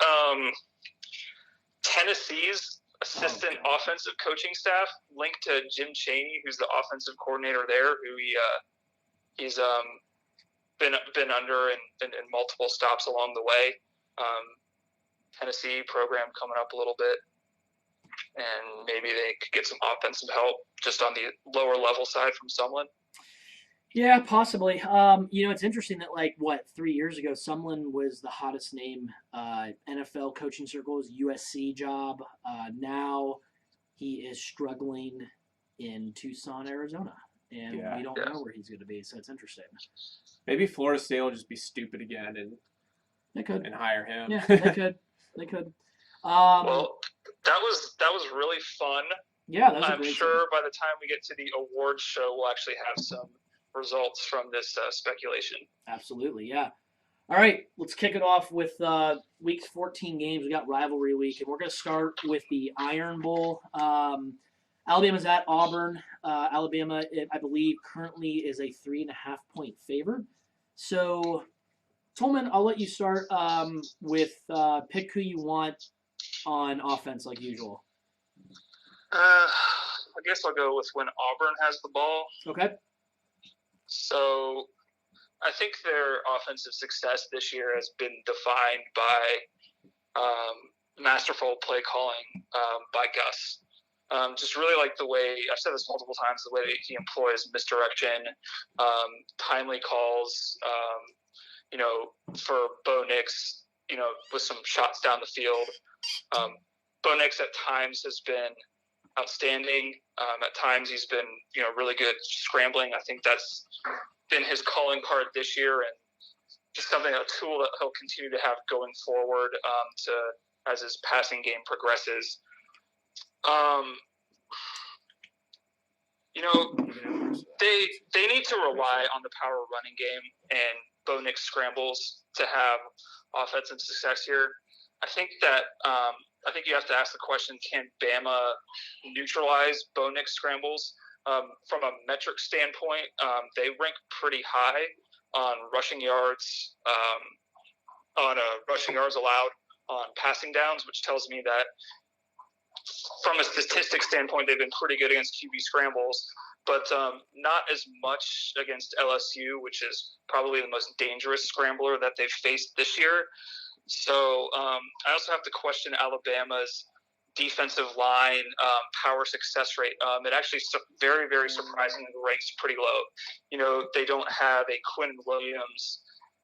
Speaker 3: Tennessee's assistant offensive coaching staff linked to Jim Chaney, who's the offensive coordinator there, who he's been under in multiple stops along the way. Tennessee program coming up a little bit, and maybe they could get some offensive help just on the lower level side from Sumlin.
Speaker 1: Yeah, possibly. It's interesting that 3 years ago, Sumlin was the hottest name NFL coaching circles, USC job. Now he is struggling in Tucson, Arizona, and we don't know where he's going to be. So it's interesting.
Speaker 2: Maybe Florida State will just be stupid again and
Speaker 1: they could
Speaker 2: and hire him.
Speaker 1: Yeah, they could. They could.
Speaker 3: Well, that was really fun.
Speaker 1: Yeah, that was
Speaker 3: I'm sure by the time we get to the awards show, we'll actually have some results from this speculation.
Speaker 1: Absolutely, yeah. All right, let's kick it off with week's 14 games. We got rivalry week, and we're going to start with the Iron Bowl. Alabama's at Auburn. Alabama, I believe, currently is a 3.5-point favorite. So, Tolman, I'll let you start with pick who you want on offense like usual.
Speaker 3: I guess I'll go with when Auburn has the ball.
Speaker 1: Okay.
Speaker 3: So I think their offensive success this year has been defined by masterful play calling by Gus. Just really like the way, I've said this multiple times, the way that he employs misdirection, timely calls, for Bo Nix, with some shots down the field. Bo Nix at times has been outstanding. At times he's been, really good scrambling. I think that's been his calling card this year, and just a tool that he'll continue to have going forward as his passing game progresses. They need to rely on the power running game and Bo Nix scrambles to have offensive success here. I think you have to ask the question: can Bama neutralize Bo Nix scrambles? From a metric standpoint, they rank pretty high on rushing yards, rushing yards allowed on passing downs, which tells me that from a statistics standpoint, they've been pretty good against QB scrambles, but not as much against LSU, which is probably the most dangerous scrambler that they've faced this year. So I also have to question Alabama's defensive line power success rate. It actually very, very surprisingly ranks pretty low. They don't have a Quinn Williams.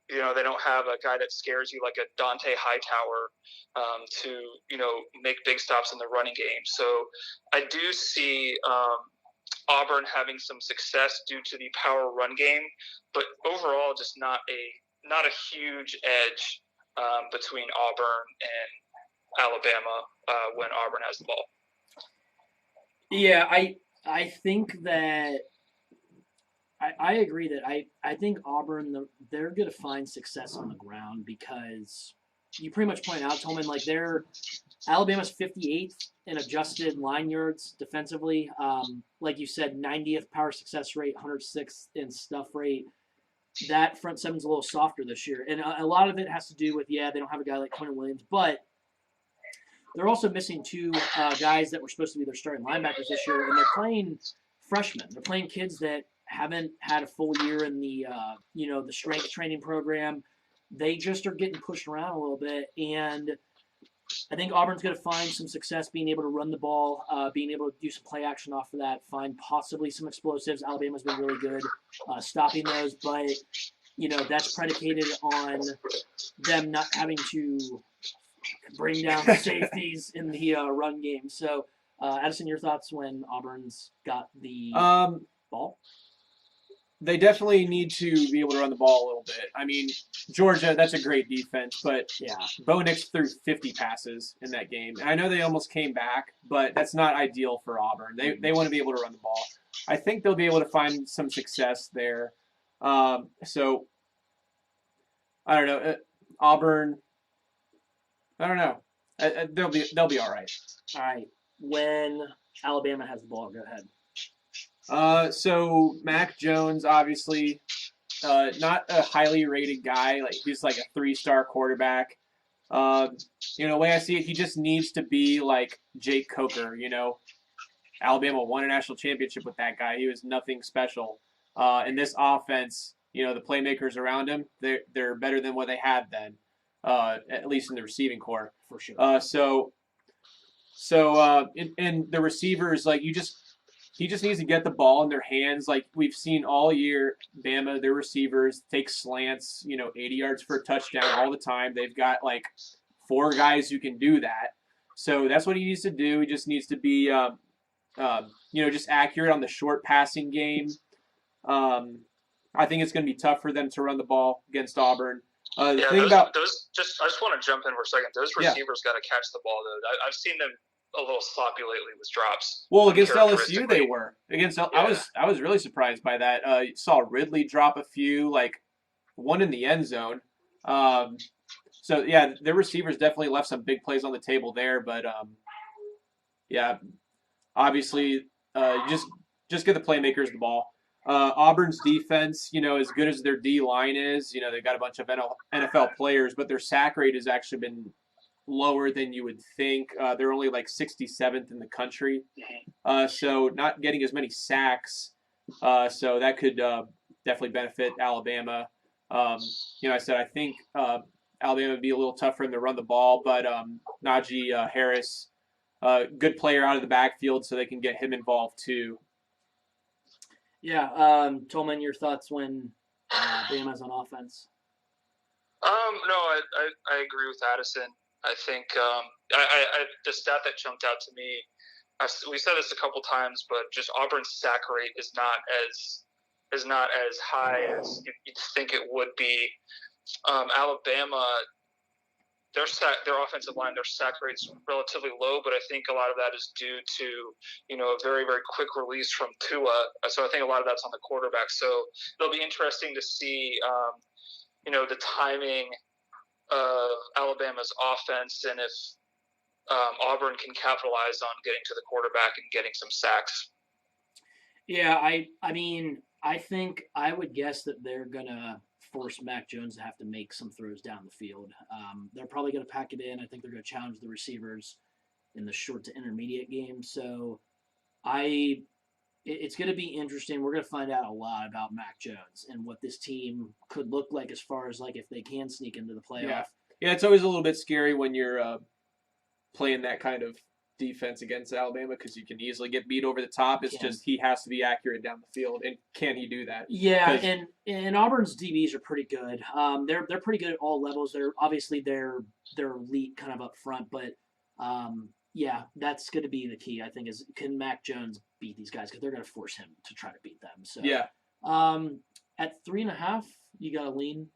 Speaker 3: They don't have a guy that scares you like a Dante Hightower to make big stops in the running game. So I do see Auburn having some success due to the power run game, but overall just not a huge edge between Auburn and Alabama when Auburn has the ball.
Speaker 1: Yeah, I think that I agree that I think Auburn, they're going to find success on the ground because you pretty much point out, Tolman, Alabama's 58th in adjusted line yards defensively. Like you said, 90th power success rate, 106th in stuff rate. That front seven's a little softer this year. And a lot of it has to do with, they don't have a guy like Quentin Williams, but they're also missing two guys that were supposed to be their starting linebackers this year, and they're playing freshmen. They're playing kids that haven't had a full year in the the strength training program. They just are getting pushed around a little bit, and I think Auburn's going to find some success being able to run the ball, being able to do some play action off of that, find possibly some explosives. Alabama's been really good stopping those, but that's predicated on them not having to bring down the safeties in the run game. So, Addison, your thoughts when Auburn's got the ball?
Speaker 2: They definitely need to be able to run the ball a little bit. I mean, Georgia, that's a great defense, but
Speaker 1: Yeah.
Speaker 2: Bo Nix threw 50 passes in that game. And I know they almost came back, but that's not ideal for Auburn. They want to be able to run the ball. I think they'll be able to find some success there. So, I don't know. Auburn, I don't know. They'll be all right.
Speaker 1: All right. When Alabama has the ball, go ahead.
Speaker 2: So Mac Jones, obviously, not a highly rated guy. Like he's like a 3-star quarterback. The way I see it, he just needs to be like Jake Coker. Alabama won a national championship with that guy. He was nothing special. In this offense, the playmakers around him, they're better than what they had then, at least in the receiving core.
Speaker 1: For sure.
Speaker 2: And the receivers, like he just needs to get the ball in their hands. Like we've seen all year, Bama, their receivers take slants, 80 yards for a touchdown all the time. They've got like 4 guys who can do that. So that's what he needs to do. He just needs to be, just accurate on the short passing game. I think it's going to be tough for them to run the ball against Auburn.
Speaker 3: I just want to jump in for a second. Those receivers got to catch the ball, though. I've seen them a little sloppy lately with drops.
Speaker 2: Well, against LSU they were. I was really surprised by that. Saw Ridley drop a few, like one in the end zone. Their receivers definitely left some big plays on the table there. But obviously, just get the playmakers the ball. Auburn's defense, as good as their D line is, they've got a bunch of NFL players, but their sack rate has actually been lower than you would think. They're only like 67th in the country. So not getting as many sacks. So that could definitely benefit Alabama. I think Alabama would be a little tough for him to run the ball, but Najee Harris, good player out of the backfield, so they can get him involved too.
Speaker 1: Yeah, Tolman, your thoughts when Bama's on offense?
Speaker 3: No, I agree with Addison. I think the stat that jumped out to me, we said this a couple times, but just Auburn's sack rate is not as high as you'd think it would be. Alabama, their offensive line, their sack rate's relatively low, but I think a lot of that is due to a very, very quick release from Tua. So I think a lot of that's on the quarterback. So it'll be interesting to see the timing of Alabama's offense and if Auburn can capitalize on getting to the quarterback and getting some sacks.
Speaker 1: Yeah, I think I would guess that they're gonna force Mac Jones to have to make some throws down the field. They're probably going to pack it in. I think they're going to challenge the receivers in the short to intermediate game. So it's going to be interesting. We're going to find out a lot about Mac Jones and what this team could look like as far as like if they can sneak into the playoff.
Speaker 2: Yeah, it's always a little bit scary when you're playing that kind of defense against Alabama because you can easily get beat over the top. It's just he has to be accurate down the field, and can he do that?
Speaker 1: Yeah, and Auburn's DBs are pretty good. They're pretty good at all levels. They're obviously they're elite kind of up front, but that's going to be the key. I think is can Mac Jones beat these guys because they're going to force him to try to beat them. So at 3.5, you got to lean.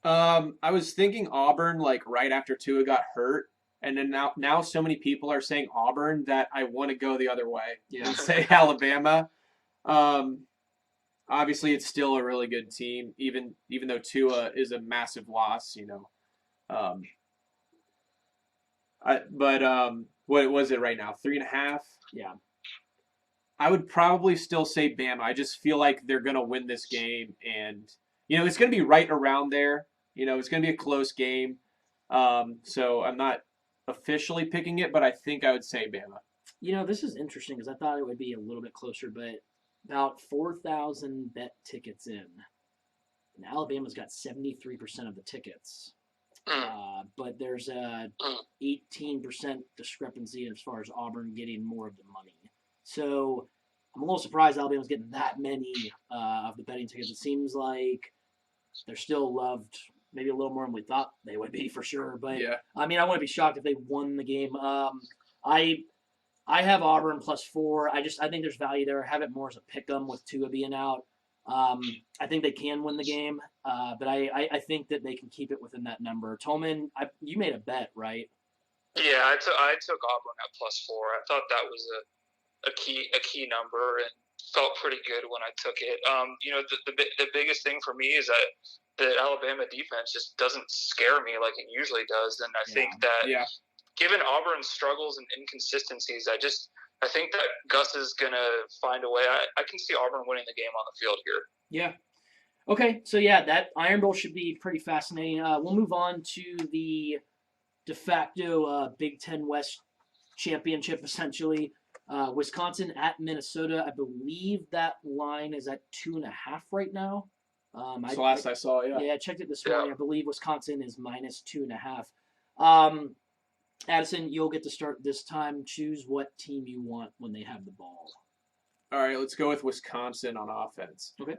Speaker 2: I was thinking Auburn like right after Tua got hurt. And then now so many people are saying Auburn that I want to go the other way and say Alabama. Obviously, it's still a really good team, even though Tua is a massive loss, what was it right now? 3.5?
Speaker 1: Yeah.
Speaker 2: I would probably still say Bama. I just feel like they're going to win this game. And, it's going to be right around there. It's going to be a close game. So I'm not officially picking it, but I think I would say Bama.
Speaker 1: This is interesting because I thought it would be a little bit closer, but about 4,000 bet tickets in. And Alabama's got 73% of the tickets. But there's a 18% discrepancy as far as Auburn getting more of the money. So I'm a little surprised Alabama's getting that many of the betting tickets. It seems like they're still loved maybe a little more than we thought they would be for sure. But
Speaker 2: Yeah.
Speaker 1: I mean, I wouldn't be shocked if they won the game. I have Auburn +4. I think there's value there. I have it more as a pick 'em with Tua being out. I think they can win the game, but I think that they can keep it within that number. Tolman, you made a bet, right?
Speaker 3: Yeah, I took Auburn at +4. I thought that was a key number and felt pretty good when I took it. The biggest thing for me is that the Alabama defense just doesn't scare me like it usually does, and I think that given Auburn's struggles and inconsistencies, I think that Gus is gonna find a way. I can see Auburn winning the game on the field here.
Speaker 1: Yeah. Okay, so yeah, that Iron Bowl should be pretty fascinating. We'll move on to the de facto Big Ten West championship, essentially. Wisconsin at Minnesota. I believe that line is at 2.5 right now.
Speaker 2: That's the last I saw, yeah.
Speaker 1: Yeah, I checked it this morning. I believe Wisconsin is -2.5. Addison, you'll get to start this time. Choose what team you want when they have the ball.
Speaker 2: All right, let's go with Wisconsin on offense.
Speaker 1: Okay.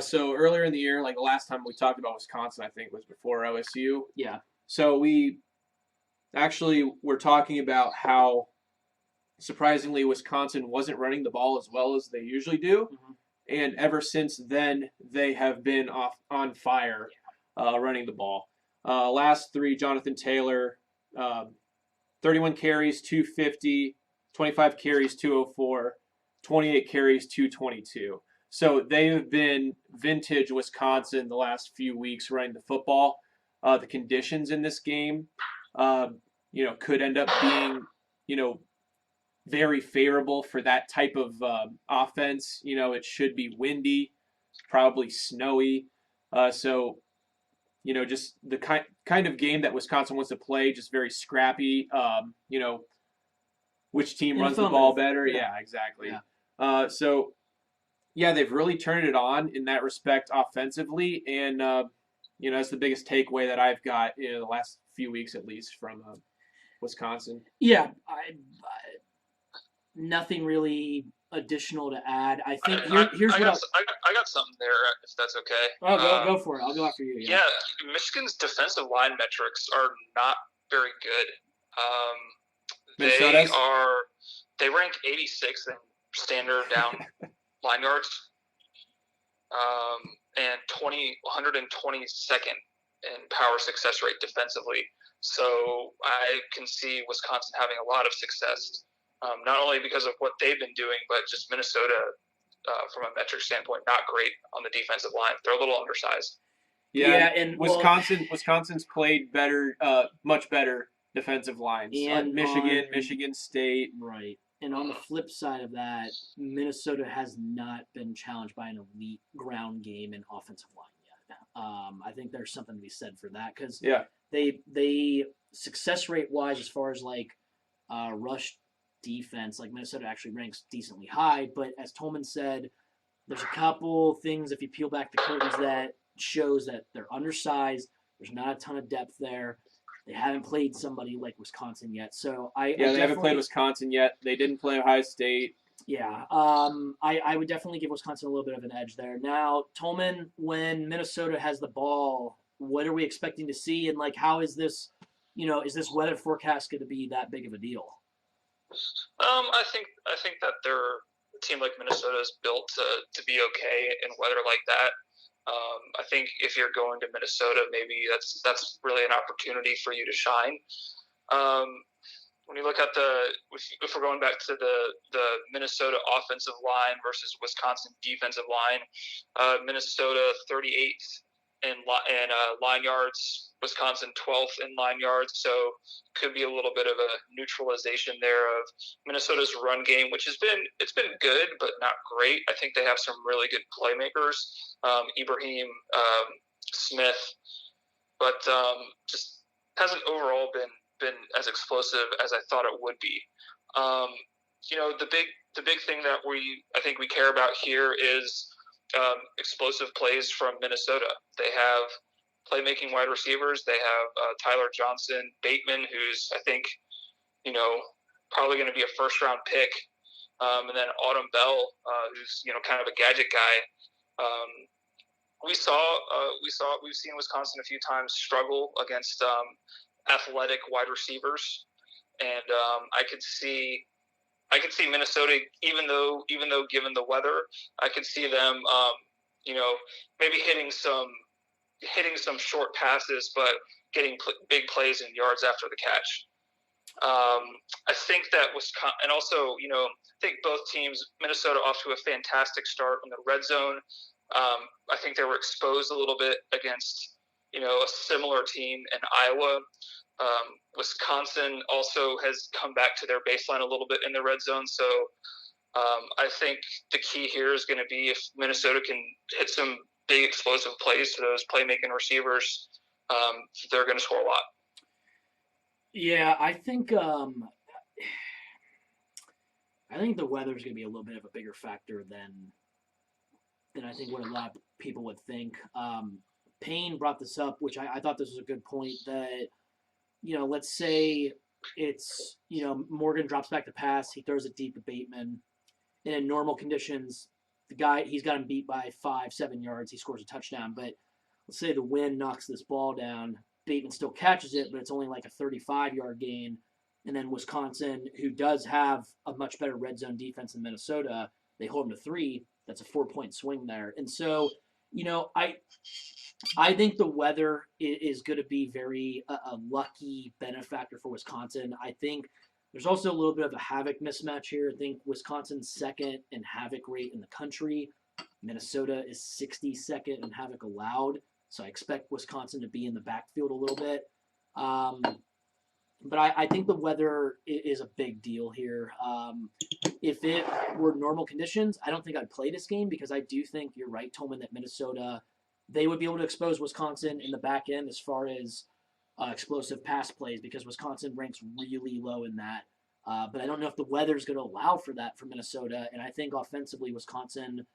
Speaker 2: So earlier in the year, like the last time we talked about Wisconsin, I think was before OSU.
Speaker 1: Yeah.
Speaker 2: So we actually were talking about how surprisingly Wisconsin wasn't running the ball as well as they usually do.
Speaker 1: Mm-hmm.
Speaker 2: And ever since then, they have been on fire running the ball. Last three, Jonathan Taylor, 31 carries, 250, 25 carries, 204, 28 carries, 222. So they have been vintage Wisconsin the last few weeks running the football. The conditions in this game, could end up being, very favorable for that type of offense. It should be windy, probably snowy. Just the kind of game that Wisconsin wants to play, just very scrappy. Which team runs the ball better? Yeah, exactly.
Speaker 1: Yeah.
Speaker 2: They've really turned it on in that respect offensively, and that's the biggest takeaway that I've got in the last few weeks, at least, from Wisconsin.
Speaker 1: Yeah, nothing really additional to add. I think here's
Speaker 3: I got something there, if that's okay.
Speaker 1: Oh, go for it. I'll go after you.
Speaker 3: Yeah, Michigan's defensive line metrics are not very good. They rank 86th in standard down line yards, and 122nd in power success rate defensively. So I can see Wisconsin having a lot of success. Not only because of what they've been doing, but just Minnesota, from a metric standpoint, not great on the defensive line. They're a little undersized.
Speaker 2: Yeah, and Wisconsin's played better, much better defensive lines.
Speaker 1: And
Speaker 2: Michigan State.
Speaker 1: Right. And on the flip side of that, Minnesota has not been challenged by an elite ground game and offensive line yet. I think there's something to be said for that because they success rate wise, as far as like rush defense, like Minnesota actually ranks decently high. But as Tolman said, there's a couple things if you peel back the curtains that shows that they're undersized. There's not a ton of depth there. They haven't played somebody like Wisconsin yet. So they
Speaker 2: haven't played Wisconsin yet. They didn't play Ohio State.
Speaker 1: Yeah. I would definitely give Wisconsin a little bit of an edge there. Now, Tolman, when Minnesota has the ball, what are we expecting to see? And like, how is this, is this weather forecast going to be that big of a deal?
Speaker 3: I think that a team like Minnesota is built to be okay in weather like that. I think if you're going to Minnesota, maybe that's really an opportunity for you to shine. When you look at if we're going back to the Minnesota offensive line versus Wisconsin defensive line, Minnesota 38th in line yards, Wisconsin 12th in line yards, so could be a little bit of a neutralization there of Minnesota's run game, which it's been good but not great. I think they have some really good playmakers, Ibrahim, Smith, but just hasn't overall been as explosive as I thought it would be. the big thing that I think we care about here is explosive plays from Minnesota. They have playmaking wide receivers. They have Tyler Johnson, Bateman, who's I think probably going to be a first round pick, and then Autumn Bell, who's kind of a gadget guy. We've seen Wisconsin a few times struggle against athletic wide receivers, and I could see Minnesota, even though given the weather, I could see them, maybe hitting some short passes, but getting big plays and yards after the catch. I think that Wisconsin, and also, I think both teams, Minnesota off to a fantastic start in the red zone. I think they were exposed a little bit against, a similar team in Iowa. Wisconsin also has come back to their baseline a little bit in the red zone. So I think the key here is going to be if Minnesota can hit some big explosive plays to those playmaking receivers, they're going to score a lot.
Speaker 1: Yeah, I think the weather is going to be a little bit of a bigger factor than I think what a lot of people would think. Payne brought this up, which I thought this was a good point, that, let's say it's, Morgan drops back to pass, he throws it deep to Bateman. And in normal conditions, he's got him beat by 5-7 yards, he scores a touchdown. But let's say the wind knocks this ball down, Bateman still catches it, but it's only like a 35-yard gain. And then Wisconsin, who does have a much better red zone defense than Minnesota, they hold them to 3. That's a 4-point swing there. And so, I think the weather is going to be a lucky benefactor for Wisconsin. I think there's also a little bit of a havoc mismatch here. I think Wisconsin's second in havoc rate in the country. Minnesota is 62nd in havoc allowed. So I expect Wisconsin to be in the backfield a little bit. But I think the weather is a big deal here. If it were normal conditions, I don't think I'd play this game because I do think you're right, Tolman, that Minnesota, they would be able to expose Wisconsin in the back end as far as explosive pass plays because Wisconsin ranks really low in that. But I don't know if the weather's going to allow for that for Minnesota. And I think offensively Wisconsin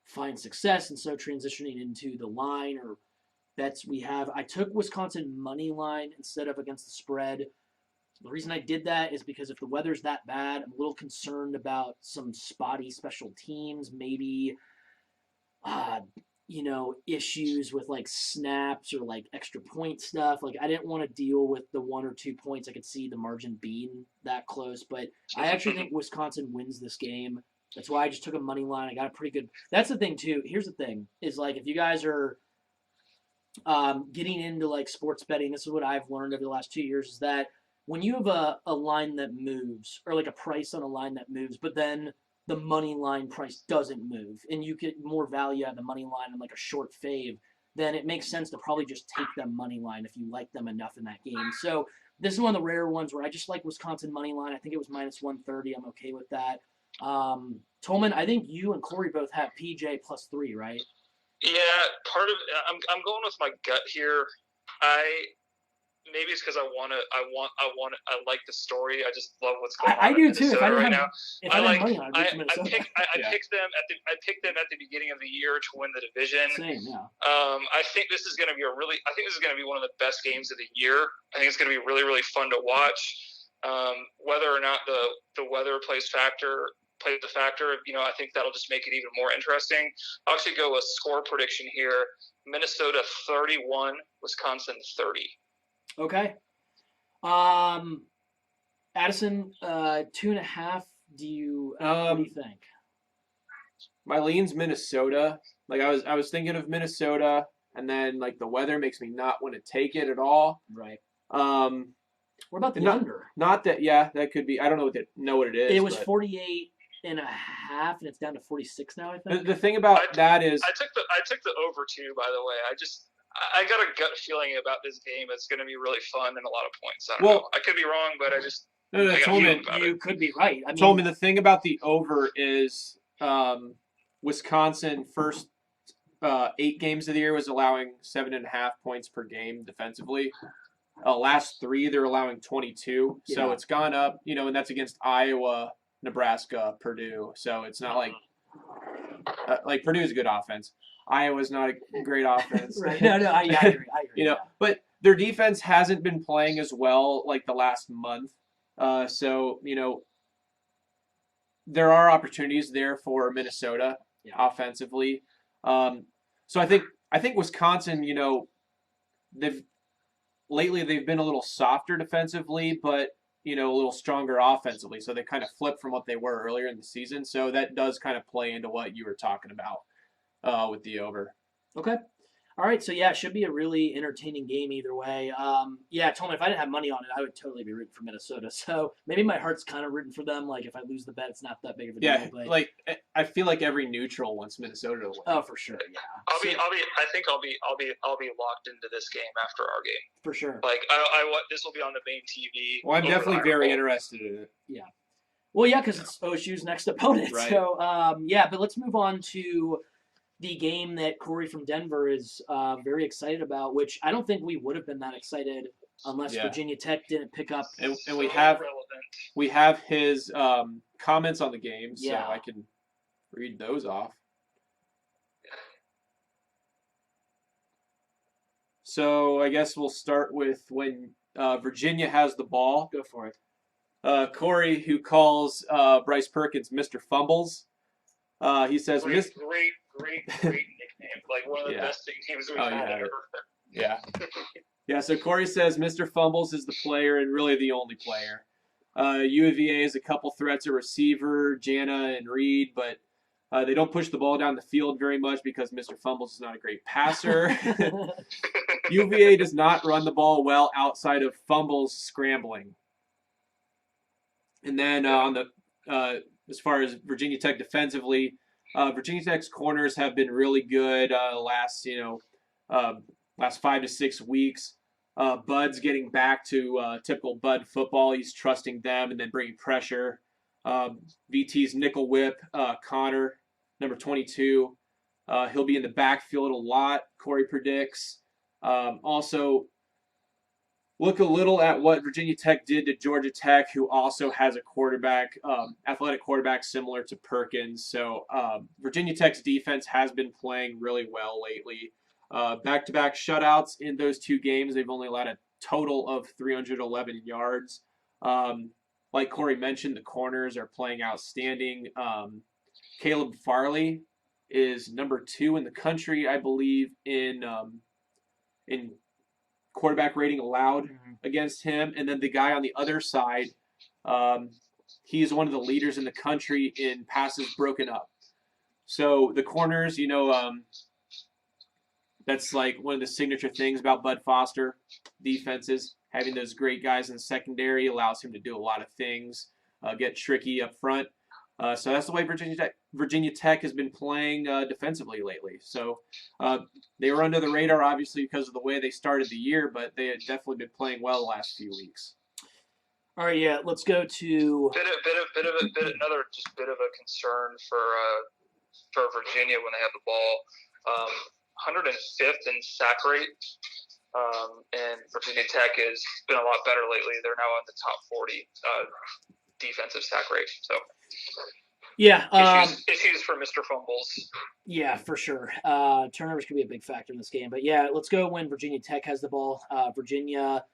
Speaker 1: finds success. And so transitioning into the line or bets we have, I took Wisconsin money line instead of against the spread. The reason I did that is because if the weather's that bad, I'm a little concerned about some spotty special teams, maybe, issues with like snaps or like extra point stuff. Like I didn't want to deal with the 1 or 2 points. I could see the margin being that close, but I actually think Wisconsin wins this game. That's why I just took a money line. I got a pretty good. That's the thing too. Here's the thing: is like if you guys are getting into like sports betting, this is what I've learned over the last 2 years: is that when you have a line that moves or like a price on a line that moves, but then the money line price doesn't move and you get more value out of the money line and like a short fave, then it makes sense to probably just take them money line if you like them enough in that game. So this is one of the rare ones where I just like Wisconsin money line. I think it was minus 130. I'm okay with that. Tolman, I think you and Corey both have PJ +3, right?
Speaker 3: Yeah, I'm going with my gut here. Maybe it's because I like the story. I just love what's going on.
Speaker 1: I do too.
Speaker 3: If I didn't have money
Speaker 1: on,
Speaker 3: I picked them at the beginning of the year to win the division.
Speaker 1: Same, yeah.
Speaker 3: I think this is going to be one of the best games of the year. I think it's going to be really, really fun to watch. Whether or not the weather plays the factor, I think that'll just make it even more interesting. I'll actually go a score prediction here: Minnesota 31, Wisconsin 30.
Speaker 1: Okay. Addison, 2.5. What do you think?
Speaker 2: My lean's Minnesota. Like I was thinking of Minnesota, and then like the weather makes me not want to take it at all.
Speaker 1: Right. What about the under?
Speaker 2: Not that. Yeah, that could be. I don't know what it is.
Speaker 1: It was 48.5, and it's down to 46 now. I think.
Speaker 2: The thing about that is,
Speaker 3: I took the over too. By the way, I got a gut feeling about this game. It's going to be really fun and a lot of points. I don't know. I could be wrong, but I just.
Speaker 2: No, Tolman,
Speaker 1: you could be right. I mean,
Speaker 2: Tolman, the thing about the over is Wisconsin first 8 games of the year was allowing 7.5 points per game defensively. Last 3, they're allowing 22. So it's gone up, and that's against Iowa Nebraska, Purdue. So it's not like Purdue's a good offense. Iowa's not a great offense.
Speaker 1: Right. No, I agree.
Speaker 2: But their defense hasn't been playing as well like the last month. So there are opportunities there for Minnesota offensively. So I think Wisconsin, they've been a little softer defensively, but a little stronger offensively. So they kind of flipped from what they were earlier in the season. So that does kind of play into what you were talking about with the over.
Speaker 1: Okay. All right. So, yeah, it should be a really entertaining game either way. Tony, if I didn't have money on it, I would totally be rooting for Minnesota. So maybe my heart's kind of rooting for them. Like, if I lose the bet, it's not that big of a deal.
Speaker 2: Yeah, I feel like every neutral wants Minnesota to win.
Speaker 1: Oh, for sure. Yeah.
Speaker 3: I think I'll be locked into this game after our game.
Speaker 1: For sure.
Speaker 3: Like, this will be on the main TV.
Speaker 2: Well, I'm definitely very interested in it.
Speaker 1: Yeah. Well, yeah, because it's OSU's next opponent.
Speaker 2: Right.
Speaker 1: So, but let's move on to the game that Corey from Denver is very excited about, which I don't think we would have been that excited unless Virginia Tech didn't pick up.
Speaker 2: And we have his comments on the game, so I can read those off. So I guess we'll start with when Virginia has the ball.
Speaker 1: Go for it.
Speaker 2: Corey, who calls Bryce Perkins Mr. Fumbles, he says,
Speaker 3: Great nickname. Like one of the best nicknames we've had ever.
Speaker 2: Yeah. Yeah, so Corey says Mr. Fumbles is the player and really the only player. UVA has a couple threats at receiver, Jana and Reed, but they don't push the ball down the field very much because Mr. Fumbles is not a great passer. UVA does not run the ball well outside of Fumbles scrambling. And then on the as far as Virginia Tech defensively, Virginia Tech's corners have been really good last 5 to 6 weeks. Bud's getting back to typical Bud football. He's trusting them and then bringing pressure. VT's nickel whip, Connor, number 22. He'll be in the backfield a lot, Corey predicts. Also, look a little at what Virginia Tech did to Georgia Tech, who also has a quarterback, athletic quarterback similar to Perkins. So Virginia Tech's defense has been playing really well lately. Back-to-back shutouts in those two games. They've only allowed a total of 311 yards. Like Corey mentioned, the corners are playing outstanding. Caleb Farley is number 2 in the country, I believe, in quarterback rating allowed against him. And then the guy on the other side, he's one of the leaders in the country in passes broken up. So the corners, that's like one of the signature things about Bud Foster defenses. Having those great guys in the secondary allows him to do a lot of things, get tricky up front. So that's the way Virginia Tech has been playing defensively lately. So they were under the radar, obviously, because of the way they started the year, but they had definitely been playing well the last few weeks.
Speaker 1: All right, yeah, let's go to
Speaker 3: another bit of a concern for Virginia when they have the ball. 105th in sack rate, and Virginia Tech has been a lot better lately. They're now in the top 40 defensive sack rate. So.
Speaker 1: Yeah.
Speaker 3: Issues for Mr. Fumbles.
Speaker 1: Yeah, for sure. Turnovers could be a big factor in this game. But, yeah, let's go when Virginia Tech has the ball. Virginia,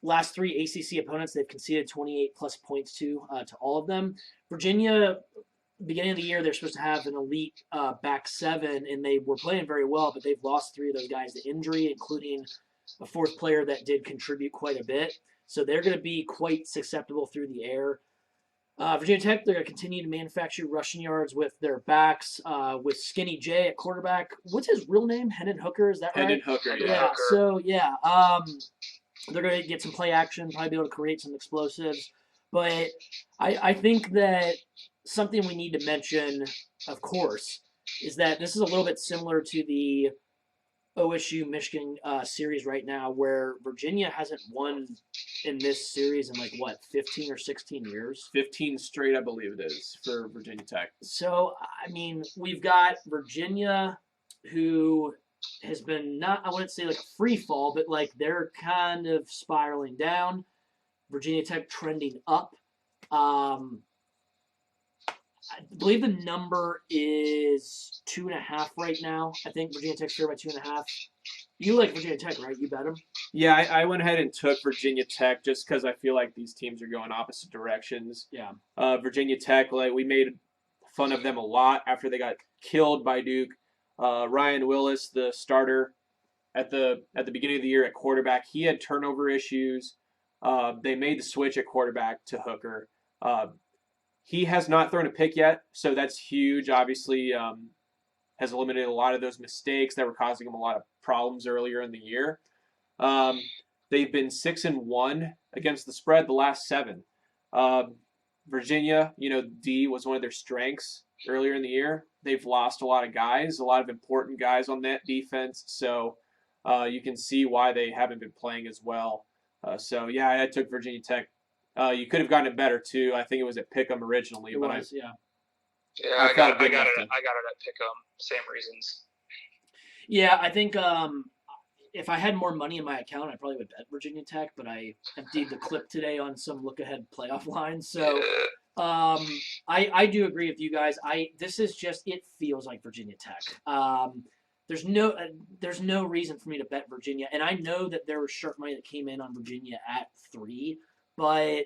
Speaker 1: last 3 ACC opponents, they've conceded 28-plus points to all of them. Virginia, beginning of the year, they're supposed to have an elite back 7, and they were playing very well, but they've lost 3 of those guys to injury, including a 4th player that did contribute quite a bit. So they're going to be quite susceptible through the air. Virginia Tech, they're going to continue to manufacture rushing yards with their backs, with Skinny J at quarterback. What's his real name? Hendon Hooker, is that right?
Speaker 2: Hendon Hooker, yeah.
Speaker 1: Yeah, so, yeah. They're going to get some play action, probably be able to create some explosives. But I think that something we need to mention, of course, is that this is a little bit similar to the OSU-Michigan series right now, where Virginia hasn't won in this series in 15 or 16 years?
Speaker 2: 15 straight, I believe it is, for Virginia Tech.
Speaker 1: So, I mean, we've got Virginia, who has been not, I wouldn't say a free fall, but they're kind of spiraling down. Virginia Tech trending up. I believe the number is 2.5 right now. I think Virginia Tech's fair by 2.5. You like Virginia Tech, right? You bet them.
Speaker 2: Yeah, I went ahead and took Virginia Tech just because I feel like these teams are going opposite directions.
Speaker 1: Yeah.
Speaker 2: Virginia Tech, like we made fun of them a lot after they got killed by Duke. Ryan Willis, the starter at the beginning of the year at quarterback, he had turnover issues. They made the switch at quarterback to Hooker. He has not thrown a pick yet, so that's huge. Obviously, has eliminated a lot of those mistakes that were causing him a lot of problems earlier in the year. They've been 6-1 against the spread the last 7. Virginia, D was one of their strengths earlier in the year. They've lost a lot of guys, a lot of important guys on that defense. So you can see why they haven't been playing as well. So I took Virginia Tech. You could have gotten it better too. I think it was at Pick'em originally,
Speaker 1: Yeah,
Speaker 3: I got it at Pick'em. Same reasons.
Speaker 1: Yeah, I think if I had more money in my account, I probably would bet Virginia Tech, but I emptied the clip today on some look-ahead playoff lines. So I do agree with you guys. This is just, it feels like Virginia Tech. There's no reason for me to bet Virginia, and I know that there was sharp money that came in on Virginia at 3, but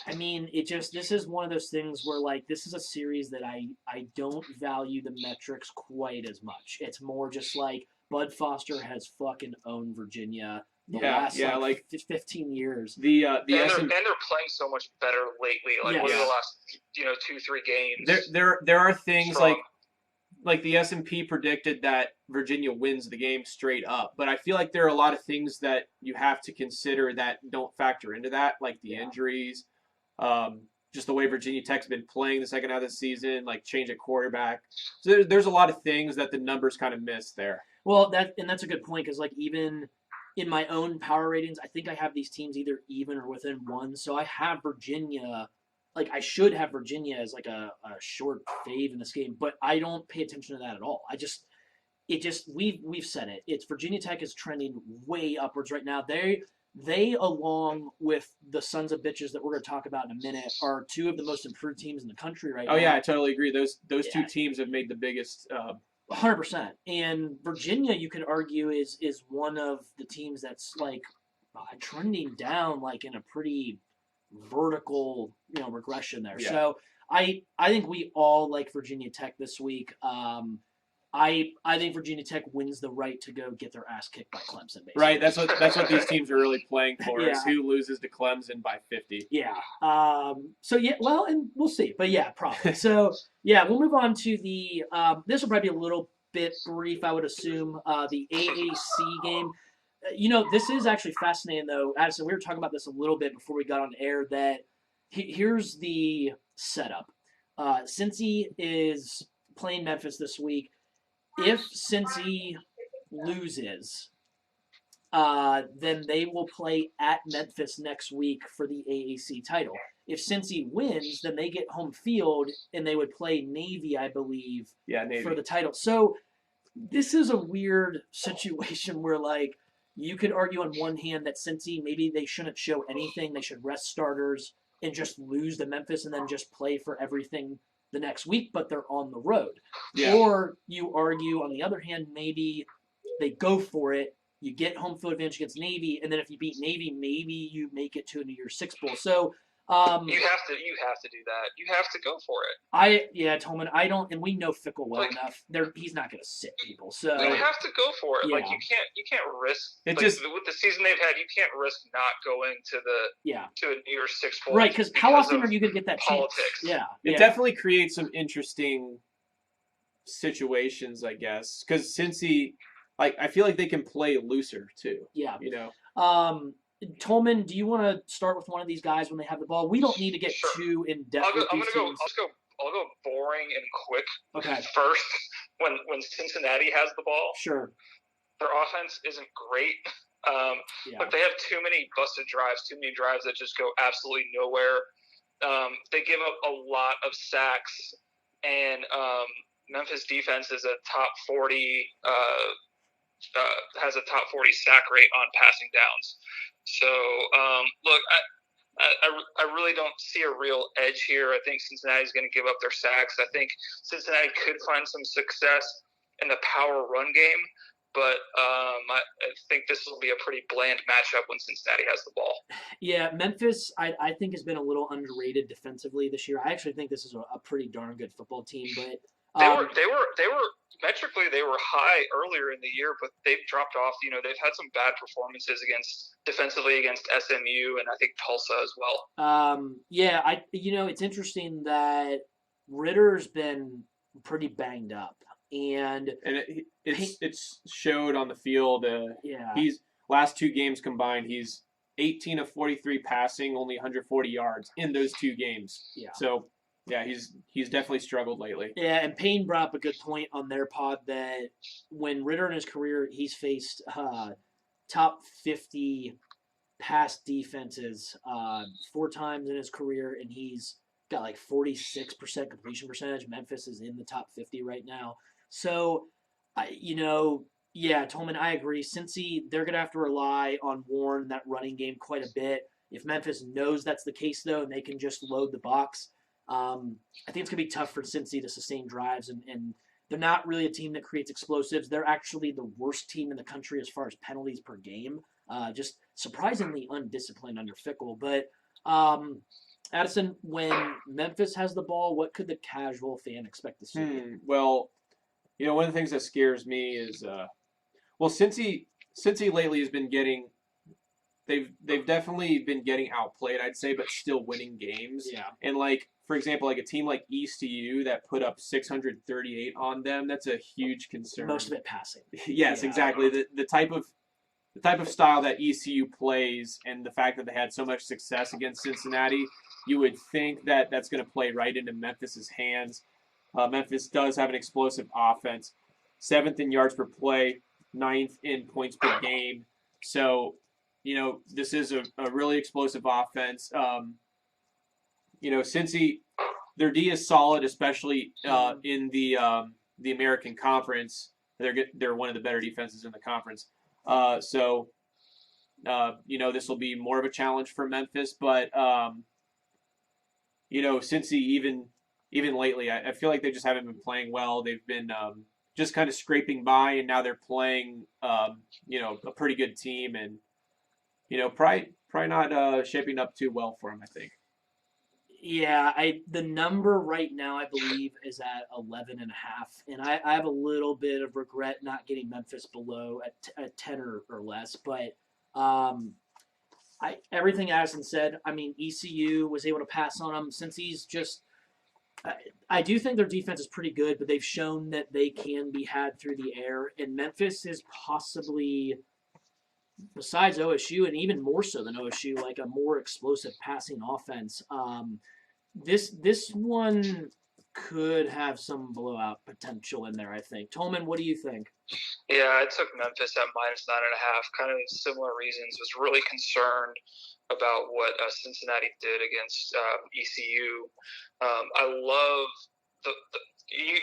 Speaker 1: I mean, this is one of those things where, like, this is a series that I don't value the metrics quite as much. It's more just like Bud Foster has fucking owned Virginia the last 15 years.
Speaker 3: And they're playing so much better lately. What are the last 2-3 games?
Speaker 2: There are things strong. Like the S&P predicted that Virginia wins the game straight up, but I feel like there are a lot of things that you have to consider that don't factor into that, like the injuries. Just the way Virginia Tech's been playing the second half of the season, like change at quarterback. So there's a lot of things that the numbers kind of miss there.
Speaker 1: Well, that's a good point, because like even in my own power ratings, I think I have these teams either even or within 1. So I have Virginia, like I should have Virginia as like a short fave in this game, but I don't pay attention to that at all. We've said it. It's Virginia Tech is trending way upwards right now. They, along with the sons of bitches that we're going to talk about in a minute, are 2 of the most improved teams in the country right now.
Speaker 2: Oh, yeah, I totally agree. Those 2 teams have made the biggest
Speaker 1: 100%. And Virginia, you could argue, is one of the teams that's, like, trending down, like, in a pretty vertical, regression there. Yeah. So I think we all like Virginia Tech this week. I think Virginia Tech wins the right to go get their ass kicked by Clemson, basically.
Speaker 2: Right, that's what these teams are really playing for, is who loses to Clemson by 50.
Speaker 1: Yeah. And we'll see. But yeah, probably. So we'll move on to the this will probably be a little bit brief, I would assume. The AAC game. This is actually fascinating, though. Addison, we were talking about this a little bit before we got on air, that here's the setup. Cincy is playing Memphis this week. If Cincy loses, then they will play at Memphis next week for the AAC title. If Cincy wins, then they get home field, and they would play Navy, I believe,
Speaker 2: Navy,
Speaker 1: for the title. So this is a weird situation where, like, you could argue on one hand that Cincy, maybe they shouldn't show anything. They should rest starters and just lose to Memphis and then just play for everything the next week, but they're on the road. Yeah. Or you argue, on the other hand, maybe they go for it, you get home field advantage against Navy, and then if you beat Navy, maybe you make it to a New Year's Six Bowl. So
Speaker 3: you have to do that. You have to go for it.
Speaker 1: Tolman, I don't, and we know Fickle well enough. He's not going to sit people. So
Speaker 3: you have to go for it. Yeah. Like you can't risk. With the season they've had, you can't risk not going to a New Year's Six Bowl.
Speaker 1: Right? Because how often are you going to get that
Speaker 3: politics?
Speaker 1: Chance?
Speaker 2: Yeah, it definitely creates some interesting situations, I guess. Because Cincy, I feel like they can play looser too.
Speaker 1: Yeah. Tolman, do you want to start with one of these guys when they have the ball? We don't need to get too in depth.
Speaker 3: I'll go boring and quick.
Speaker 1: Okay.
Speaker 3: First, when Cincinnati has the ball,
Speaker 1: sure,
Speaker 3: their offense isn't great. But they have too many busted drives, too many drives that just go absolutely nowhere. They give up a lot of sacks, and Memphis defense is a top 40. Has a top 40 sack rate on passing downs. So, look, I really don't see a real edge here. I think Cincinnati's going to give up their sacks. I think Cincinnati could find some success in the power run game, but I think this will be a pretty bland matchup when Cincinnati has the ball.
Speaker 1: Yeah, Memphis, I think, has been a little underrated defensively this year. I actually think this is a pretty darn good football team, but
Speaker 3: they were metrically they were high earlier in the year, but they've dropped off. They've had some bad performances defensively against SMU and I think Tulsa as well.
Speaker 1: Yeah, it's interesting that Ritter's been pretty banged up, and
Speaker 2: it's showed on the field.
Speaker 1: Yeah,
Speaker 2: he's last 2 games combined. He's 18 of 43 passing, only 140 yards in those 2 games.
Speaker 1: Yeah.
Speaker 2: So, yeah, he's definitely struggled lately.
Speaker 1: Yeah, and Payne brought up a good point on their pod that when Ritter in his career, he's faced top 50 pass defenses 4 times in his career, and he's got like 46% completion percentage. Memphis is in the top 50 right now. So, yeah, Tolman, I agree. Cincy, they're going to have to rely on Warren, that running game, quite a bit. If Memphis knows that's the case, though, and they can just load the box, I think it's going to be tough for Cincy to sustain drives, and they're not really a team that creates explosives. They're actually the worst team in the country as far as penalties per game. Just surprisingly undisciplined under Fickle. But, Addison, when Memphis has the ball, what could the casual fan expect to see?
Speaker 2: Well, one of the things that scares me is, Cincy lately has been getting, they've definitely been getting outplayed, I'd say, but still winning games.
Speaker 1: Yeah.
Speaker 2: And for example, a team like ECU that put up 638 on them, that's a huge concern.
Speaker 1: Most of it passing.
Speaker 2: Yes, yeah. Exactly. The type of style that ECU plays, and the fact that they had so much success against Cincinnati, you would think that that's going to play right into Memphis's hands. Memphis does have an explosive offense, 7th in yards per play, 9th in points per game. So, this is a really explosive offense. Cincy, their D is solid, especially in the American Conference. They're one of the better defenses in the conference. So, this will be more of a challenge for Memphis. But, Cincy, even lately, I feel like they just haven't been playing well. They've been just kind of scraping by, and now they're playing, a pretty good team, and probably not shaping up too well for them, I think.
Speaker 1: Yeah, the number right now, I believe, is at 11.5, and I have a little bit of regret not getting Memphis below at 10 or less, but everything Addison said, ECU was able to pass on them. Since he's just, I do think their defense is pretty good, but they've shown that they can be had through the air, and Memphis is possibly, besides OSU, and even more so than OSU, a more explosive passing offense. This one could have some blowout potential in there, I think. Tolman, what do you think?
Speaker 3: Yeah, I took Memphis at -9.5, kind of similar reasons. Was really concerned about what Cincinnati did against ECU. I love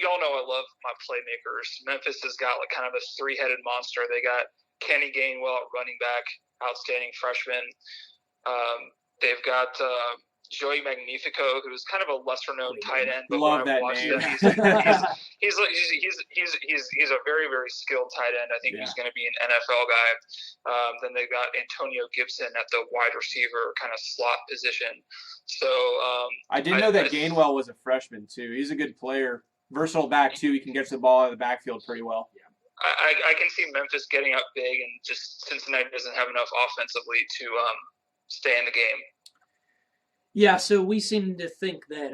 Speaker 3: y'all know I love my playmakers. Memphis has got kind of a 3-headed monster. They got Kenny Gainwell at running back, outstanding freshman. They've got Joey Magnifico, who's kind of a lesser-known tight end. But
Speaker 2: love that name.
Speaker 3: He's a very, very skilled tight end. I think he's going to be an NFL guy. Then they've got Antonio Gibson at the wide receiver kind of slot position. So
Speaker 2: I didn't know that Gainwell was a freshman too. He's a good player, versatile back too. He can get to the ball out of the backfield pretty well.
Speaker 3: Yeah. I can see Memphis getting up big, and just Cincinnati doesn't have enough offensively to stay in the game.
Speaker 1: Yeah, so we seem to think that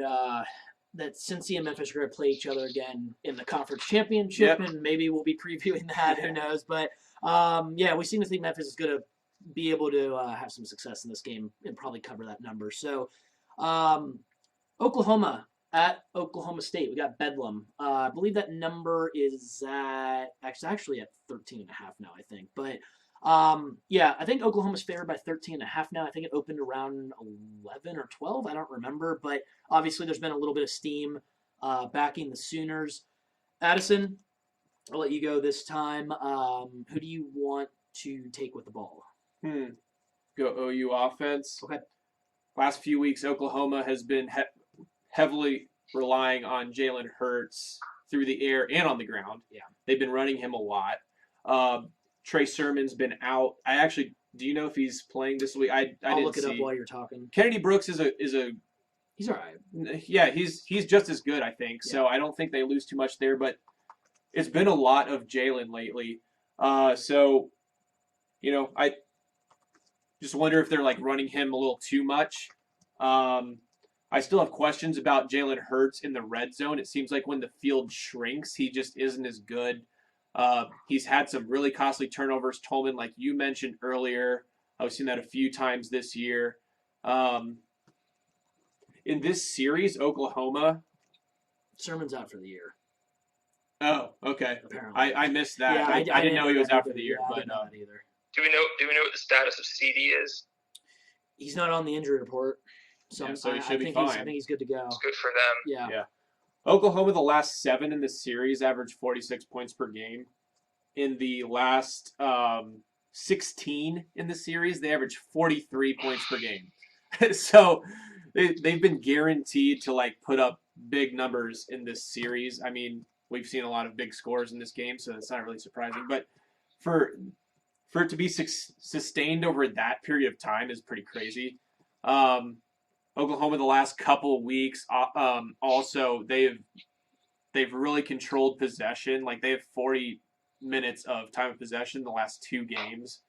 Speaker 1: that Cincy and Memphis are going to play each other again in the conference championship, and maybe we'll be previewing that. Who knows? But we seem to think Memphis is going to be able to have some success in this game and probably cover that number. So, Oklahoma at Oklahoma State, we got Bedlam. I believe that number is actually at 13.5 now, I think. But I think Oklahoma's favored by 13.5 now. I think it opened around 11 or 12. I don't remember, but obviously there's been a little bit of steam backing the Sooners. Addison, I'll let you go this time. Who do you want to take with the ball?
Speaker 2: Go OU offense.
Speaker 1: Okay.
Speaker 2: last few weeks, Oklahoma has been heavily relying on Jalen Hurts through the air and on the ground.
Speaker 1: Yeah.
Speaker 2: They've been running him a lot. Trey Sermon's been out. Do you know if he's playing this week?
Speaker 1: I'll look it up while you're talking.
Speaker 2: Kennedy Brooks is a
Speaker 1: He's all right.
Speaker 2: Yeah, he's just as good, I think.
Speaker 1: Yeah.
Speaker 2: So I don't think they lose too much there, but it's been a lot of Jalen lately. So, I just wonder if they're like running him a little too much. I still have questions about Jalen Hurts in the red zone. It seems like when the field shrinks, he just isn't as good. He's had some really costly turnovers, Tolman, like you mentioned earlier. I've seen that a few times this year. In this series, Oklahoma.
Speaker 1: Sermon's out for the year.
Speaker 2: Oh, okay.
Speaker 1: Apparently.
Speaker 2: I missed that.
Speaker 1: Yeah,
Speaker 2: I didn't know he was out for the year.
Speaker 1: Yeah, I
Speaker 2: but
Speaker 1: didn't know that either.
Speaker 3: Do we know what the status of CD is?
Speaker 1: He's not on the injury report. So,
Speaker 2: so he should be fine.
Speaker 1: I think he's good to go.
Speaker 3: It's good for them.
Speaker 1: Yeah.
Speaker 2: Oklahoma, the last 7 in the series, averaged 46 points per game. In the last 16 in the series, they averaged 43 points per game. So they've been guaranteed to put up big numbers in this series. I mean, we've seen a lot of big scores in this game, so that's not really surprising. But for it to be sustained over that period of time is pretty crazy. Oklahoma, the last couple weeks, also they've really controlled possession. They have 40 minutes of time of possession the last 2 games.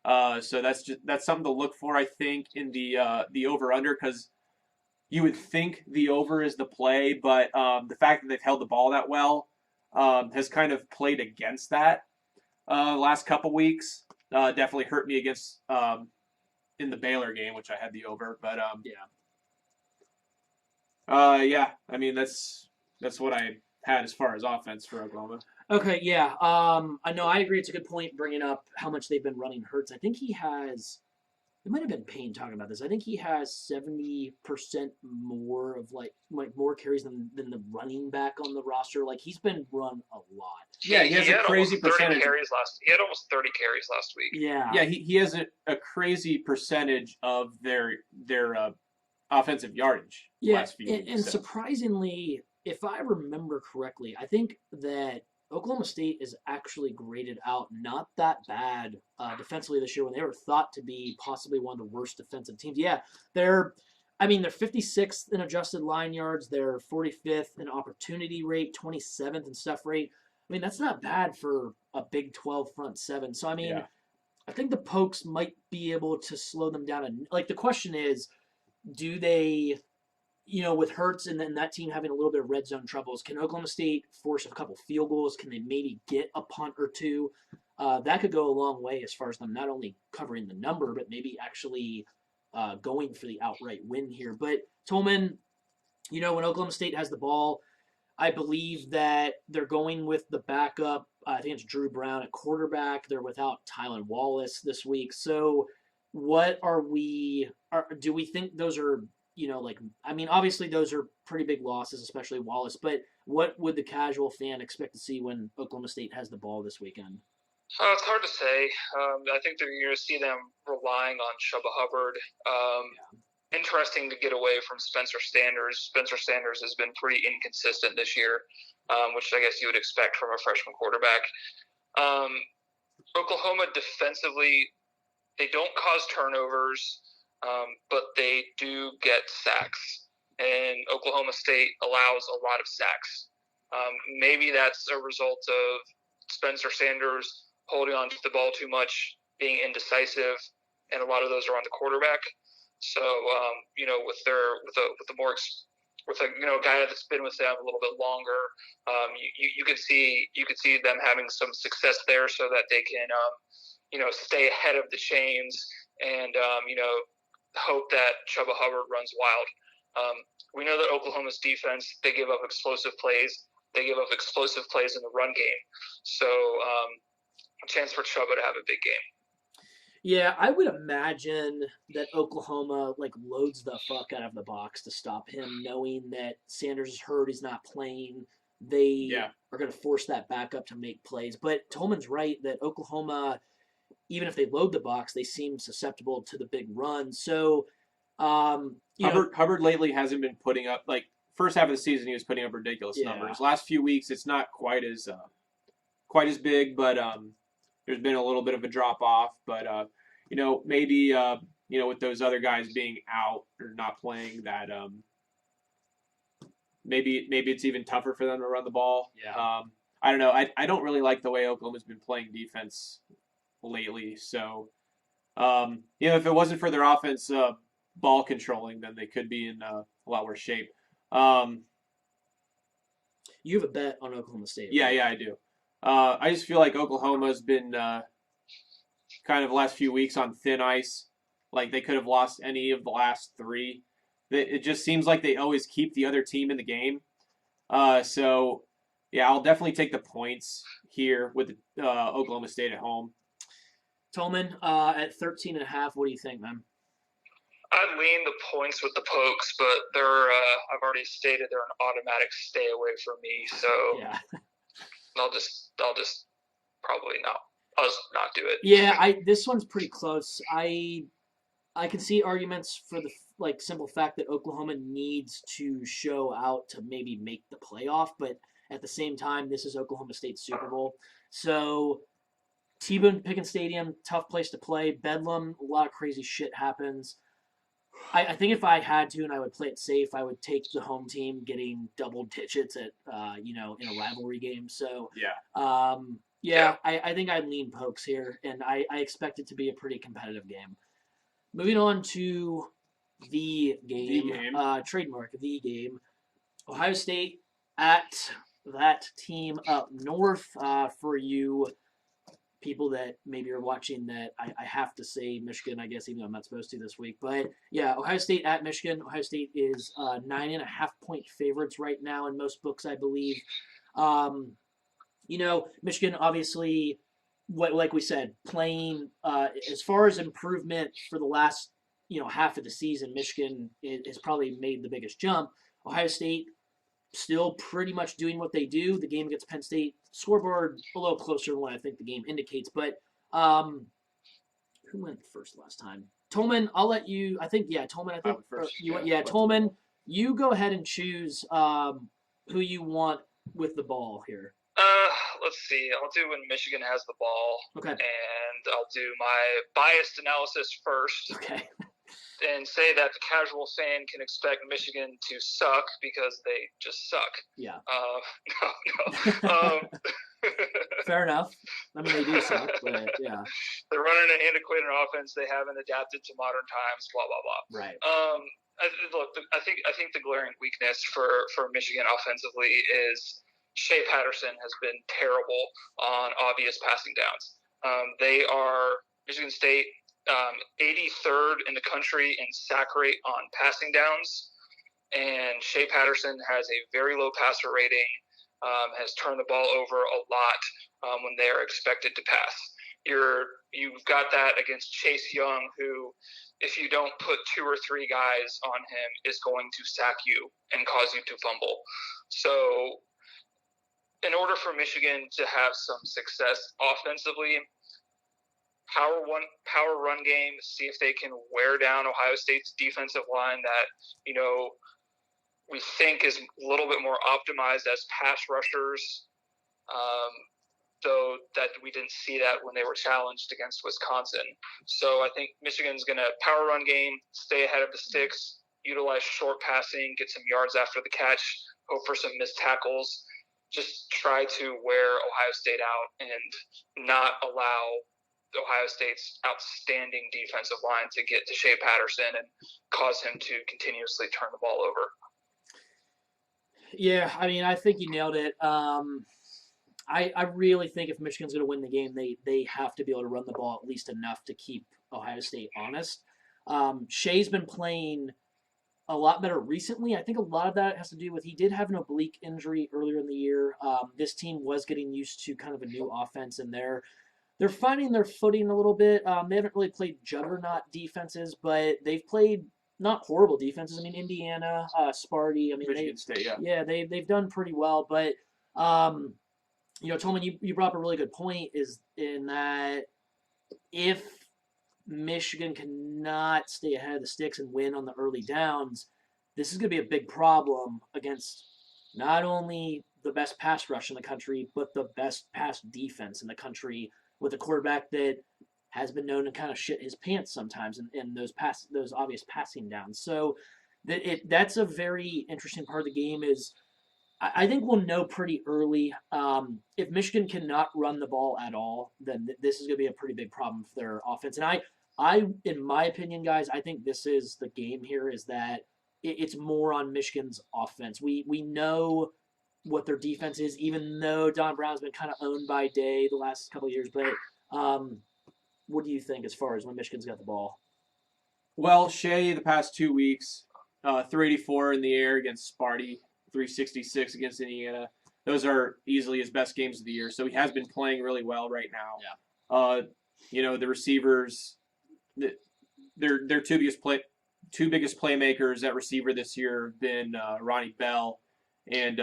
Speaker 2: So that's something to look for, I think, in the over under, because you would think the over is the play, but the fact that they've held the ball that well has kind of played against that last couple weeks. Definitely hurt me against in the Baylor game, which I had the over, but I mean that's what I had as far as offense for Oklahoma.
Speaker 1: Okay, yeah. I know. I agree. It's a good point bringing up how much they've been running Hurts. I think he has. It might have been Payne talking about this. I think he has 70% more of more carries than the running back on the roster. He's been run a lot.
Speaker 2: Yeah, he has a crazy percentage.
Speaker 3: He had almost 30 carries last week.
Speaker 1: Yeah.
Speaker 2: Yeah, he has a crazy percentage of their offensive yardage.
Speaker 1: Yeah,
Speaker 2: last few weeks,
Speaker 1: and surprisingly, if I remember correctly, I think that Oklahoma State is actually graded out not that bad defensively this year when they were thought to be possibly one of the worst defensive teams. Yeah, they're 56th in adjusted line yards. They're 45th in opportunity rate, 27th in stuff rate. I mean, that's not bad for a Big 12 front seven. So, I mean, I think the Pokes might be able to slow them down. And the question is, do they, with Hurts and then that team having a little bit of red zone troubles, can Oklahoma State force a couple field goals? Can they maybe get a punt or two? That could go a long way as far as them not only covering the number, but maybe actually going for the outright win here. But Tolman, when Oklahoma State has the ball, I believe that they're going with the backup. I think it's Drew Brown at quarterback. They're without Tylan Wallace this week. So what do we think those are, obviously those are pretty big losses, especially Wallace, but what would the casual fan expect to see when Oklahoma State has the ball this weekend?
Speaker 3: It's hard to say. I think they're going to see them relying on Chuba Hubbard. Interesting to get away from Spencer Sanders. Spencer Sanders has been pretty inconsistent this year, which I guess you would expect from a freshman quarterback. Oklahoma defensively, they don't cause turnovers, but they do get sacks. And Oklahoma State allows a lot of sacks. Maybe that's a result of Spencer Sanders holding on to the ball too much, being indecisive, and a lot of those are on the quarterback. So, with a guy that's been with them a little bit longer, you could see them having some success there, so that they can, stay ahead of the chains and hope that Chuba Hubbard runs wild. We know that Oklahoma's defense, they give up explosive plays. They give up explosive plays in the run game. So, a chance for Chuba to have a big game.
Speaker 1: Yeah, I would imagine that Oklahoma loads the fuck out of the box to stop him, knowing that Sanders is hurt, he's not playing. They are going to force that back up to make plays. But Tolman's right that Oklahoma, even if they load the box, they seem susceptible to the big run. So
Speaker 2: Hubbard lately hasn't been putting up like first half of the season he was putting up ridiculous numbers. Last few weeks it's not quite as big, but there's been a little bit of a drop off. But maybe with those other guys being out or not playing, that maybe it's even tougher for them to run the ball.
Speaker 1: Yeah.
Speaker 2: I don't know. I don't really like the way Oklahoma's been playing defense lately. So if it wasn't for their offense ball controlling, then they could be in a lot worse shape.
Speaker 1: You have a bet on Oklahoma State.
Speaker 2: Yeah,
Speaker 1: right?
Speaker 2: yeah, I do. I just feel like Oklahoma's been kind of last few weeks on thin ice. Like they could have lost any of the last three. It just seems like they always keep the other team in the game. So, yeah, I'll definitely take the points here with Oklahoma State at home.
Speaker 1: Tolman, at 13.5, what do you think, man?
Speaker 3: I'd lean the points with the Pokes, but they're I've already stated they're an automatic stay away from me, so
Speaker 1: Yeah.
Speaker 3: I'll just probably not. I'll just not do it.
Speaker 1: Yeah, this one's pretty close. I can see arguments for the simple fact that Oklahoma needs to show out to maybe make the playoff, but at the same time, this is Oklahoma State's Super Bowl. So T-Boone Pickens Stadium, tough place to play. Bedlam, a lot of crazy shit happens. I think if I had to and I would play it safe, I would take the home team getting double digits at in a rivalry game. So
Speaker 2: yeah,
Speaker 1: I think I'd lean Pokes here, and I expect it to be a pretty competitive game. Moving on to the game. Trademark, the game. Ohio State at that team up north. For you people that maybe are watching that, I have to say Michigan, I guess, even though I'm not supposed to this week. But, yeah, Ohio State at Michigan. Ohio State is 9.5-point favorites right now in most books, I believe. Michigan, obviously, like we said, playing as far as improvement for the last, half of the season, Michigan has probably made the biggest jump. Ohio State still pretty much doing what they do. The game against Penn State, scoreboard a little closer than what I think the game indicates. But who went first last time? Tolman, I'll let you. Tolman. I think
Speaker 2: first.
Speaker 1: Tolman. You go ahead and choose who you want with the ball here.
Speaker 3: Let's see. I'll do when Michigan has the ball.
Speaker 1: Okay.
Speaker 3: And I'll do my biased analysis first.
Speaker 1: Okay.
Speaker 3: And say that the casual fan can expect Michigan to suck because they just suck.
Speaker 1: Yeah.
Speaker 3: No.
Speaker 1: Fair enough. I mean, they do suck, but yeah.
Speaker 3: They're running an antiquated offense. They haven't adapted to modern times. Blah blah blah.
Speaker 1: Right.
Speaker 3: I think the glaring weakness for Michigan offensively is Shea Patterson has been terrible on obvious passing downs. They are Michigan State 83rd in the country in sack rate on passing downs, and Shea Patterson has a very low passer rating, has turned the ball over a lot when they are expected to pass. You've got that against Chase Young, who, if you don't put 2 or 3 guys on him, is going to sack you and cause you to fumble. So in order for Michigan to have some success offensively, power run game, see if they can wear down Ohio State's defensive line that, we think is a little bit more optimized as pass rushers, though that we didn't see that when they were challenged against Wisconsin. So I think Michigan's going to power run game, stay ahead of the sticks, utilize short passing, get some yards after the catch, hope for some missed tackles, just try to wear Ohio State out and not allow Ohio State's outstanding defensive line to get to Shea Patterson and cause him to continuously turn the ball over.
Speaker 1: Yeah, I mean, I think you nailed it. I really think if Michigan's going to win the game, they have to be able to run the ball at least enough to keep Ohio State honest. Shea's been playing a lot better recently. I think a lot of that has to do with he did have an oblique injury earlier in the year. This team was getting used to kind of a new offense, and they're finding their footing a little bit. They haven't really played juggernaut defenses, but they've played not horrible defenses. I mean, Indiana, Sparty. I mean,
Speaker 2: Michigan State,
Speaker 1: they've done pretty well. But Tolman, you brought up a really good point. Is in that if Michigan cannot stay ahead of the sticks and win on the early downs, this is going to be a big problem against not only the best pass rush in the country, but the best pass defense in the country with a quarterback that has been known to kind of shit his pants sometimes in those obvious passing downs. So that's a very interesting part of the game is I think we'll know pretty early. If Michigan cannot run the ball at all, then this is going to be a pretty big problem for their offense. And in my opinion, guys, I think this is the game here is that it's more on Michigan's offense. We know what their defense is, even though Don Brown's been kind of owned by Day the last couple of years. But what do you think as far as when Michigan's got the ball?
Speaker 2: Well, Shea the past 2 weeks, 384 in the air against Sparty, 366 against Indiana. Those are easily his best games of the year. So he has been playing really well right now.
Speaker 1: Yeah.
Speaker 2: The receivers, their two biggest playmakers at receiver this year have been Ronnie Bell and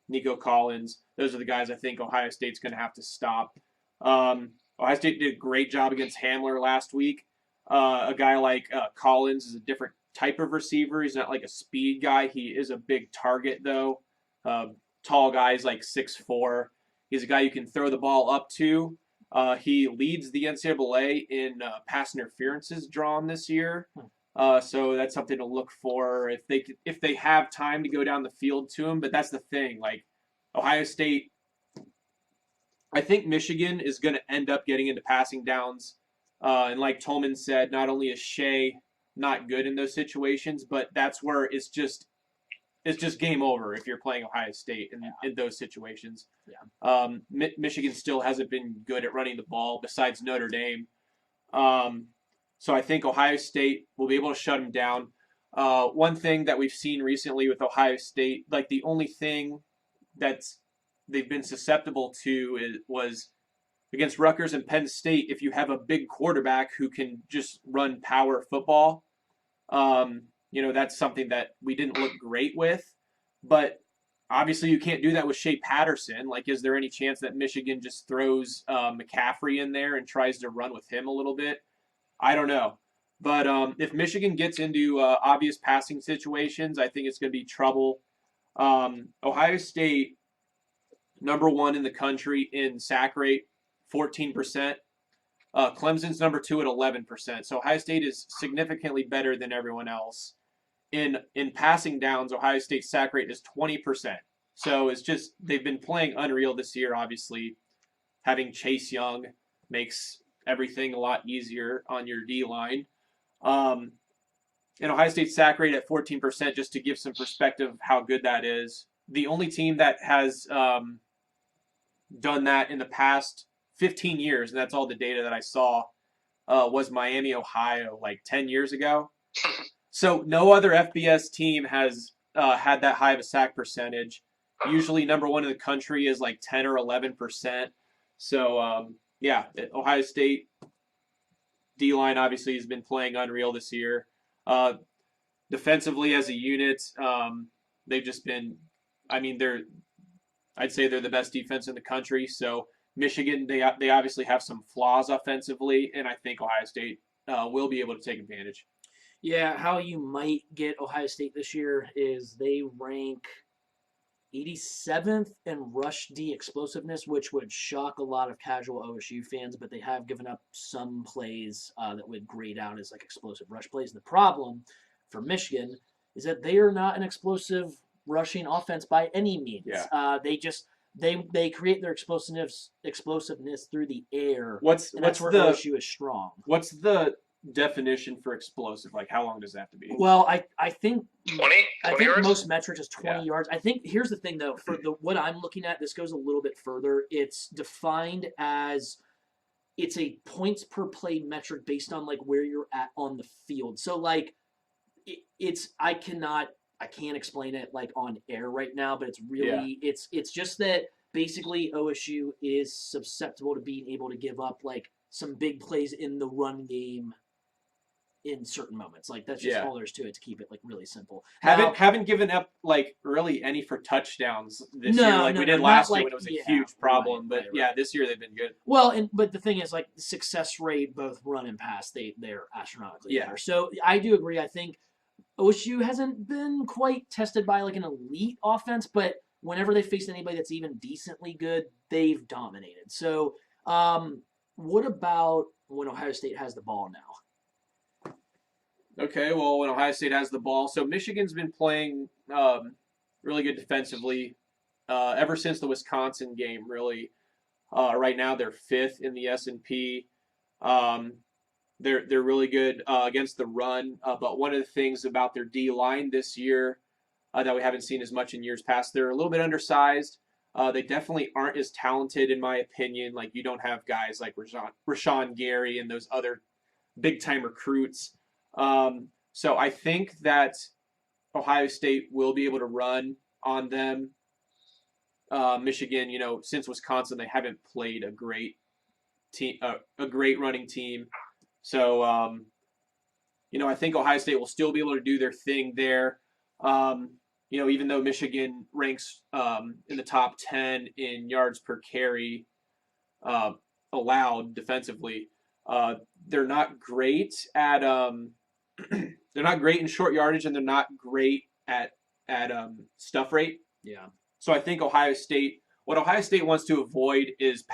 Speaker 2: Nico Collins. Those are the guys I think Ohio State's going to have to stop. Ohio State did a great job against Hamler last week. A guy like Collins is a different type of receiver. He's not like a speed guy. He is a big target, though. Tall guy, he's like 6'4". He's a guy you can throw the ball up to. He leads the NCAA in pass interferences drawn this year. So that's something to look for if they have time to go down the field to him. But that's the thing. Like Ohio State, I think Michigan is going to end up getting into passing downs. And like Tolman said, not only is Shea not good in those situations, but that's where it's just game over if you're playing Ohio State in those situations.
Speaker 1: Yeah.
Speaker 2: Michigan still hasn't been good at running the ball besides Notre Dame. So I think Ohio State will be able to shut them down. One thing that we've seen recently with Ohio State, like the only thing that's they've been susceptible to was against Rutgers and Penn State. If you have a big quarterback who can just run power football, that's something that we didn't look great with. But obviously you can't do that with Shea Patterson. Like, is there any chance that Michigan just throws McCaffrey in there and tries to run with him a little bit? I don't know. But if Michigan gets into obvious passing situations, I think it's going to be trouble. Ohio State, number 1 in the country in sack rate, 14%. Clemson's number 2 at 11%. So Ohio State is significantly better than everyone else. In passing downs, Ohio State's sack rate is 20%. So it's just they've been playing unreal this year, obviously. Having Chase Young makes everything a lot easier on your D-line. And Ohio State's sack rate at 14%, just to give some perspective how good that is. The only team that has done that in the past 15 years, and that's all the data that I saw, was Miami, Ohio, like 10 years ago. So no other FBS team has had that high of a sack percentage. Usually number 1 in the country is like 10 or 11%. So, Ohio State D-line obviously has been playing unreal this year. Defensively as a unit, they've just been, I'd say they're the best defense in the country. So Michigan, they obviously have some flaws offensively, and I think Ohio State will be able to take advantage.
Speaker 1: Yeah, how you might get Ohio State this year is they rank 87th in rush D explosiveness, which would shock a lot of casual OSU fans, but they have given up some plays that would grade out as like explosive rush plays. The problem for Michigan is that they are not an explosive rushing offense by any means.
Speaker 2: Yeah.
Speaker 1: They create their explosiveness through the air.
Speaker 2: That's
Speaker 1: where OSU is strong.
Speaker 2: What's the definition for explosive? Like, how long does that have to be?
Speaker 1: Well, I think
Speaker 3: 20 yards?
Speaker 1: most metrics is 20 yards. I think here's the thing though, for what I'm looking at, this goes a little bit further. It's defined as it's a points per play metric based on like where you're at on the field. So like I can't explain it like on air right now, but it's really it's just that basically OSU is susceptible to being able to give up like some big plays in the run game in certain moments. Like that's just
Speaker 2: Yeah.
Speaker 1: all there is to it, to keep it like really simple.
Speaker 2: Haven't given up like really any for touchdowns this year like we did
Speaker 1: not
Speaker 2: last year
Speaker 1: like-
Speaker 2: when it was a
Speaker 1: yeah,
Speaker 2: huge problem.
Speaker 1: right,
Speaker 2: But
Speaker 1: right.
Speaker 2: yeah, this year they've been good.
Speaker 1: Well, but the thing is, like, success rate, both run and pass, they're astronomically
Speaker 2: Yeah.
Speaker 1: better. So I do agree. I think OSU hasn't been quite tested by like an elite offense, but whenever they faced anybody that's even decently good, they've dominated. So, what about when Ohio State has the ball now?
Speaker 2: Okay, well, when Ohio State has the ball, so Michigan's been playing really good defensively ever since the Wisconsin game. Really, right now they're 5th in the S&P. They're really good against the run, but one of the things about their D line this year that we haven't seen as much in years past, they're a little bit undersized. They definitely aren't as talented, in my opinion. Like, you don't have guys like Rashawn Gary and those other big time recruits. So I think that Ohio State will be able to run on them. Michigan, since Wisconsin, they haven't played a great team, a great running team. So, I think Ohio State will still be able to do their thing there. Even though Michigan ranks in the top 10 in yards per carry allowed defensively, they're not great at they're not great in short yardage, and they're not great at stuff rate.
Speaker 1: Yeah.
Speaker 2: So I think what Ohio State wants to avoid is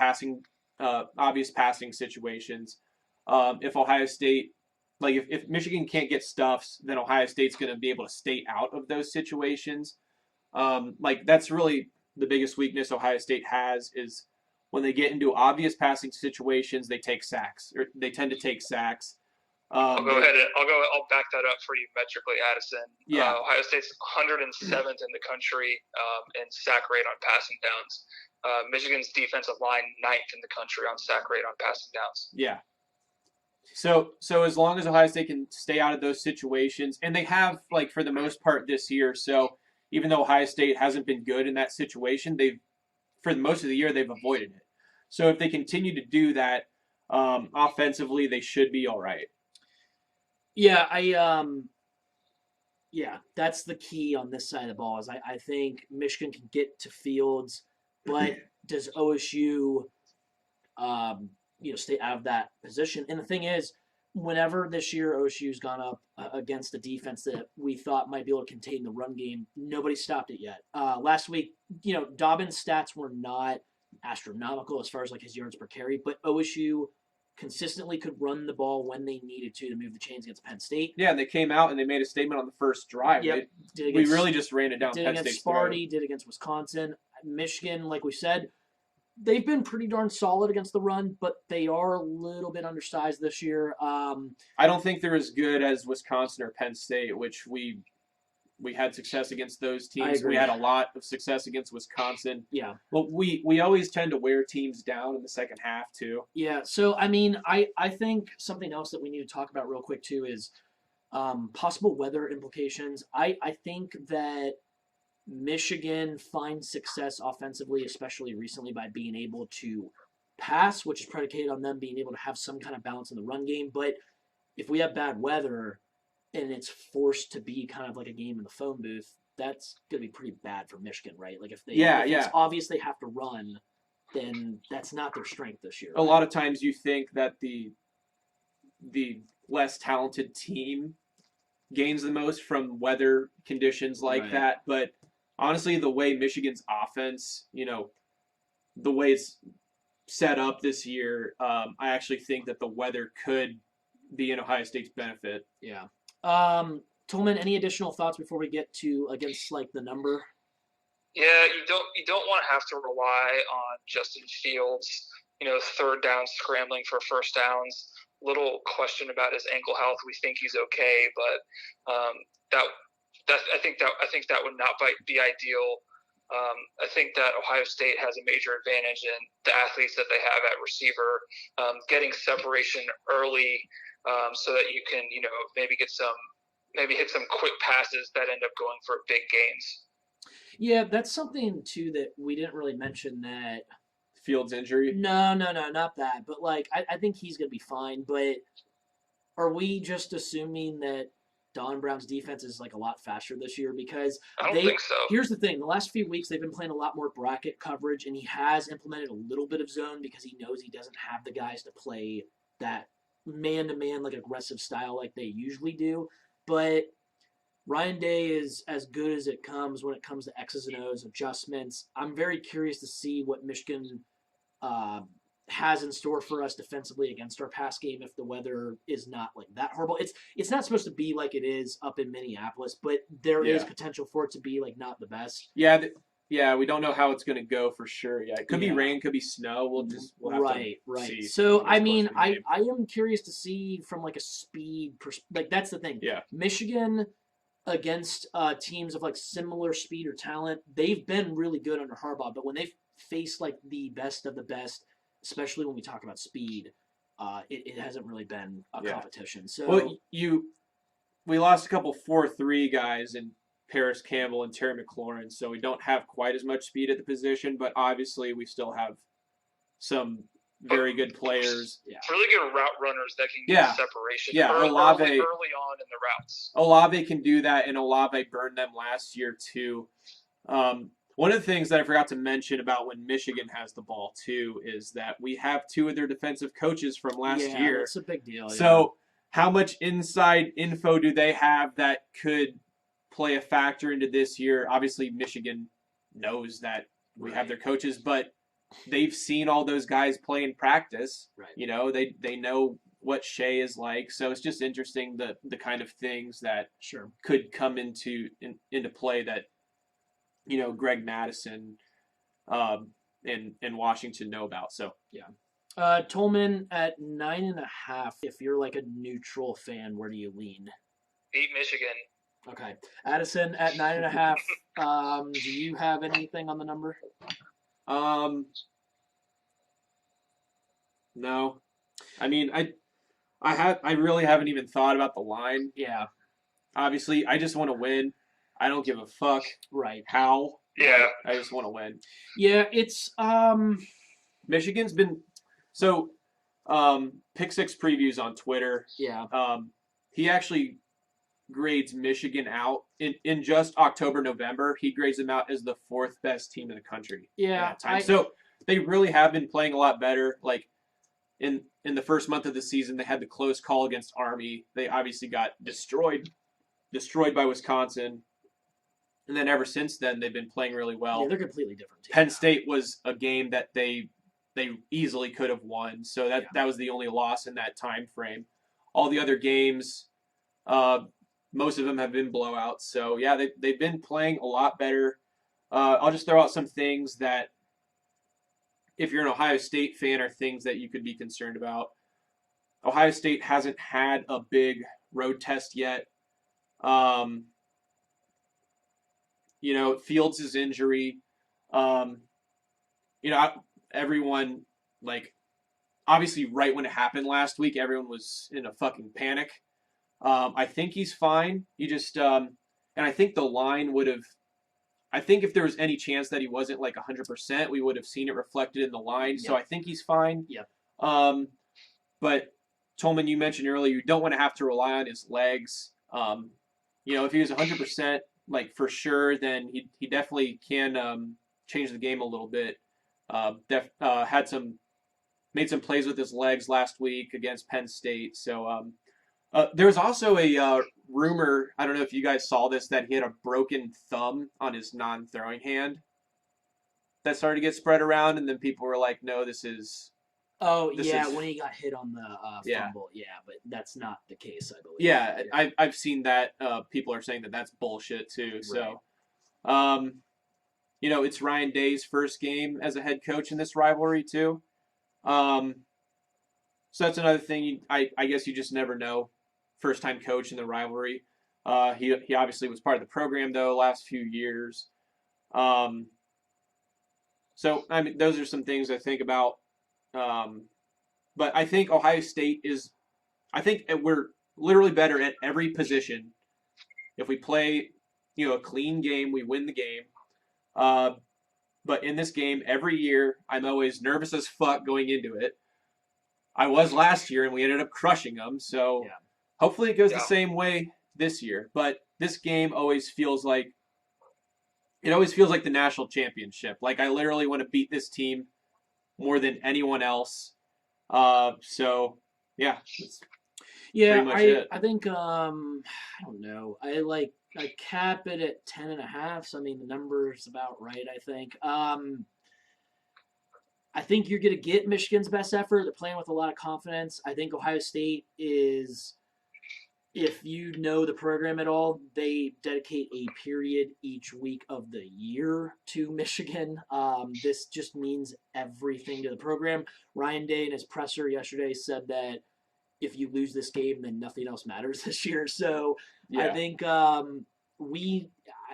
Speaker 2: obvious passing situations. If Ohio State, like if Michigan can't get stuffs, then Ohio State's going to be able to stay out of those situations. That's really the biggest weakness Ohio State has, is when they get into obvious passing situations, they take sacks, or they tend to take sacks.
Speaker 3: I'll go ahead and I'll back that up for you metrically, Addison.
Speaker 2: Yeah.
Speaker 3: Ohio State's 107th in the country in sack rate on passing downs. Michigan's defensive line 9th in the country on sack rate on passing downs.
Speaker 2: Yeah. So as long as Ohio State can stay out of those situations, and they have, like, for the most part this year. So even though Ohio State hasn't been good in that situation, for most of the year they've avoided it. So if they continue to do that offensively, they should be all right.
Speaker 1: Yeah, that's the key on this side of the ball. Is I think Michigan can get to Fields, but does OSU, stay out of that position? And the thing is, whenever this year OSU's gone up against a defense that we thought might be able to contain the run game, nobody stopped it yet. Last week, Dobbins' stats were not astronomical as far as like his yards per carry, but OSU consistently could run the ball when they needed to move the chains against Penn State.
Speaker 2: Yeah, and they came out and they made a statement on the first drive.
Speaker 1: Yep.
Speaker 2: We really just ran it down
Speaker 1: Did
Speaker 2: Penn
Speaker 1: against
Speaker 2: State's
Speaker 1: Sparty, did against Wisconsin. Michigan, like we said, they've been pretty darn solid against the run, but they are a little bit undersized this year.
Speaker 2: I don't think they're as good as Wisconsin or Penn State, which we had success against those teams. We had a lot of success against Wisconsin.
Speaker 1: Yeah.
Speaker 2: Well, we always tend to wear teams down in the second half too.
Speaker 1: Yeah. So I mean, I think something else that we need to talk about real quick too is possible weather implications. I think that Michigan finds success offensively, especially recently, by being able to pass, which is predicated on them being able to have some kind of balance in the run game. But if we have bad weather and it's forced to be kind of like a game in the phone booth, that's going to be pretty bad for Michigan, right? Like if it's obvious they have to run, then that's not their strength this year.
Speaker 2: A lot of times you think that the less talented team gains the most from weather conditions like that, but honestly, the way Michigan's offense, the way it's set up this year, I actually think that the weather could be in Ohio State's benefit.
Speaker 1: Yeah. Tolman, any additional thoughts before we get to against like the number?
Speaker 3: Yeah, you don't want to have to rely on Justin Fields, third down scrambling for first downs. Little question about his ankle health. We think he's okay, but I think that would not be ideal. I think that Ohio State has a major advantage in the athletes that they have at receiver, getting separation early, so that you can maybe hit some quick passes that end up going for big gains.
Speaker 1: Yeah, that's something too that we didn't really mention. That
Speaker 2: Fields injury?
Speaker 1: No, not that. But like, I think he's gonna be fine. But are we just assuming that Don Brown's defense is like a lot faster this year? Because
Speaker 3: I don't think so.
Speaker 1: here's the thing: the last few weeks they've been playing a lot more bracket coverage, and he has implemented a little bit of zone because he knows he doesn't have the guys to play that man-to-man like aggressive style like they usually do. But Ryan Day is as good as it comes when it comes to X's and O's adjustments. I'm very curious to see what Michigan has in store for us defensively against our pass game if the weather is not like that horrible. It's not supposed to be like it is up in Minneapolis, but there is potential for it to be like not the best.
Speaker 2: Yeah, we don't know how it's going to go for sure. Yeah, it could be rain, could be snow. We'll have to see.
Speaker 1: So I mean, I am curious to see from like a speed like that's the thing.
Speaker 2: Yeah,
Speaker 1: Michigan against teams of like similar speed or talent, they've been really good under Harbaugh, but when they face like the best of the best, especially when we talk about speed, it hasn't really been a competition. So
Speaker 2: we lost a couple 4-3 guys in Paris Campbell and Terry McLaurin, so we don't have quite as much speed at the position, but obviously we still have some very good players.
Speaker 3: Yeah. Really good route runners that can get separation early on in the routes.
Speaker 2: Olave can do that, and Olave burned them last year too. One of the things that I forgot to mention about when Michigan has the ball too is that we have two of their defensive coaches from last year.
Speaker 1: That's a big deal.
Speaker 2: So how much inside info do they have that could play a factor into this year? Obviously, Michigan knows that we have their coaches, but they've seen all those guys play in practice.
Speaker 1: Right.
Speaker 2: You know, they know what Shea is like. So it's just interesting the kind of things that could come into play that, you know, Greg Madison in Washington know about. So
Speaker 1: Tolman at 9.5. If you're like a neutral fan, where do you lean?
Speaker 3: Beat Michigan.
Speaker 1: Okay. Addison at 9.5. Do you have anything on the number?
Speaker 2: No. I mean, I really haven't even thought about the line.
Speaker 1: Yeah.
Speaker 2: Obviously, I just want to win. I don't give a fuck.
Speaker 1: Right.
Speaker 2: How.
Speaker 3: Yeah.
Speaker 2: I just want to win.
Speaker 1: Yeah, it's
Speaker 2: Michigan's been Pick Six Previews on Twitter.
Speaker 1: Yeah.
Speaker 2: He actually grades Michigan out in just October, November. He grades them out as the 4th best team in the country.
Speaker 1: Yeah.
Speaker 2: So they really have been playing a lot better. Like in the first month of the season, they had the close call against Army. They obviously got destroyed by Wisconsin. And then ever since then, they've been playing really well.
Speaker 1: Yeah, they're completely different teams.
Speaker 2: Penn State was a game that they easily could have won. So that was the only loss in that time frame. All the other games, most of them have been blowouts. So, yeah, they've been playing a lot better. I'll just throw out some things that, if you're an Ohio State fan, are things that you could be concerned about. Ohio State hasn't had a big road test yet. You know, Fields' injury. You know, everyone, like, obviously right when it happened last week, everyone was in a fucking panic. I think he's fine. He just, and I think the line would have, I think if there was any chance that he wasn't like 100%, we would have seen it reflected in the line. Yep. So I think he's fine.
Speaker 1: Yep.
Speaker 2: But Tolman, you mentioned earlier, you don't want to have to rely on his legs. You know, if he was 100%, like for sure, then he definitely can change the game a little bit. Made some plays with his legs last week against Penn State. So there was also a rumor, I don't know if you guys saw this, that he had a broken thumb on his non-throwing hand. That started to get spread around, and then people were like, "No, this is."
Speaker 1: Oh yeah, when he got hit on the fumble, but that's not the case, I believe.
Speaker 2: Yeah, I've seen that. People are saying that that's bullshit too. Right. So, you know, it's Ryan Day's first game as a head coach in this rivalry too. So that's another thing. I guess you just never know. First time coach in the rivalry. He obviously was part of the program though last few years. So I mean, those are some things I think about. But I think Ohio State is. I think we're literally better at every position. If we play, you know, a clean game, we win the game. But in this game, every year, I'm always nervous as fuck going into it. I was last year, and we ended up crushing them. So Hopefully it goes
Speaker 3: Yeah.
Speaker 2: the same way this year. But this game always feels like the national championship. Like I literally want to beat this team more than anyone else. So yeah, that's
Speaker 1: Yeah,
Speaker 2: pretty much it.
Speaker 1: I think I don't know. I cap it at 10.5. So I mean the number's about right. I think. I think you're gonna get Michigan's best effort. They're playing with a lot of confidence. I think Ohio State is. If you know the program at all, they dedicate a period each week of the year to Michigan. This just means everything to the program. Ryan Day in his presser yesterday said that if you lose this game, then nothing else matters this year. So I
Speaker 2: Yeah.
Speaker 1: think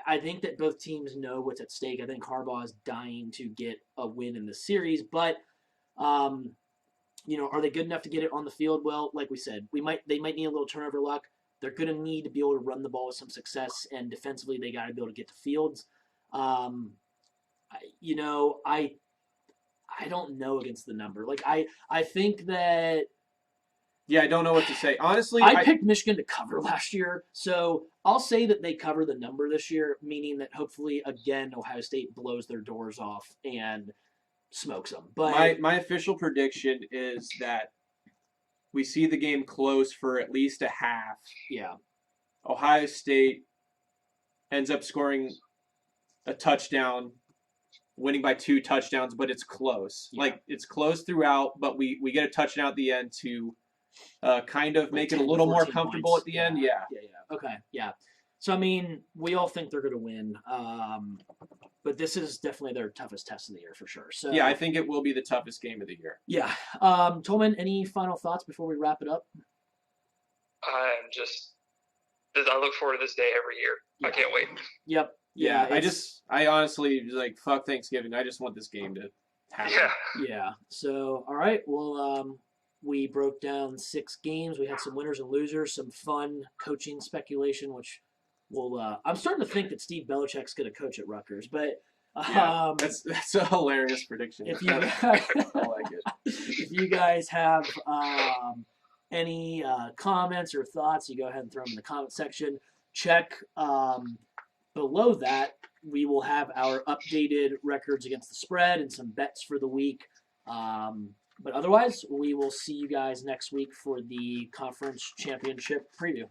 Speaker 1: I think that both teams know what's at stake. I think Harbaugh is dying to get a win in the series, but are they good enough to get it on the field? Well, like we said, they might need a little turnover luck. They're going to need to be able to run the ball with some success, and defensively, they got to be able to get to Fields. I don't know against the number. Like I think that
Speaker 2: Yeah, I don't know what to say. Honestly,
Speaker 1: I picked Michigan to cover last year, so I'll say that they cover the number this year, meaning that hopefully again Ohio State blows their doors off and smokes them. But
Speaker 2: my official prediction is that we see the game close for at least a half.
Speaker 1: yeah,
Speaker 2: Ohio State ends up scoring a touchdown, winning by 2 touchdowns, but it's close.
Speaker 1: Yeah.
Speaker 2: Like it's close throughout, but we get a touchdown at the end to kind of make it a
Speaker 1: 10,
Speaker 2: little more
Speaker 1: 14
Speaker 2: comfortable
Speaker 1: points.
Speaker 2: at the end. Yeah.
Speaker 1: Okay, yeah. So I mean, we all think they're going to win, but this is definitely their toughest test of the year for sure. So
Speaker 2: Yeah, I think it will be the toughest game of the year.
Speaker 1: yeah. Tolman, any final thoughts before we wrap it up?
Speaker 3: I look forward to this day every year.
Speaker 1: Yeah.
Speaker 3: I can't wait.
Speaker 1: Yep.
Speaker 2: Yeah, I honestly like fuck Thanksgiving. I just want this game to happen.
Speaker 3: Yeah.
Speaker 1: Yeah. So all right. Well, we broke down 6 games. We had some winners and losers, some fun coaching speculation, which I'm starting to think that Steve Belichick's going to coach at Rutgers, but
Speaker 2: Yeah, that's a hilarious prediction.
Speaker 1: if you
Speaker 2: I like it.
Speaker 1: if you guys have any comments or thoughts, you go ahead and throw them in the comment section. Check below that. We will have our updated records against the spread and some bets for the week. But otherwise, we will see you guys next week for the conference championship preview.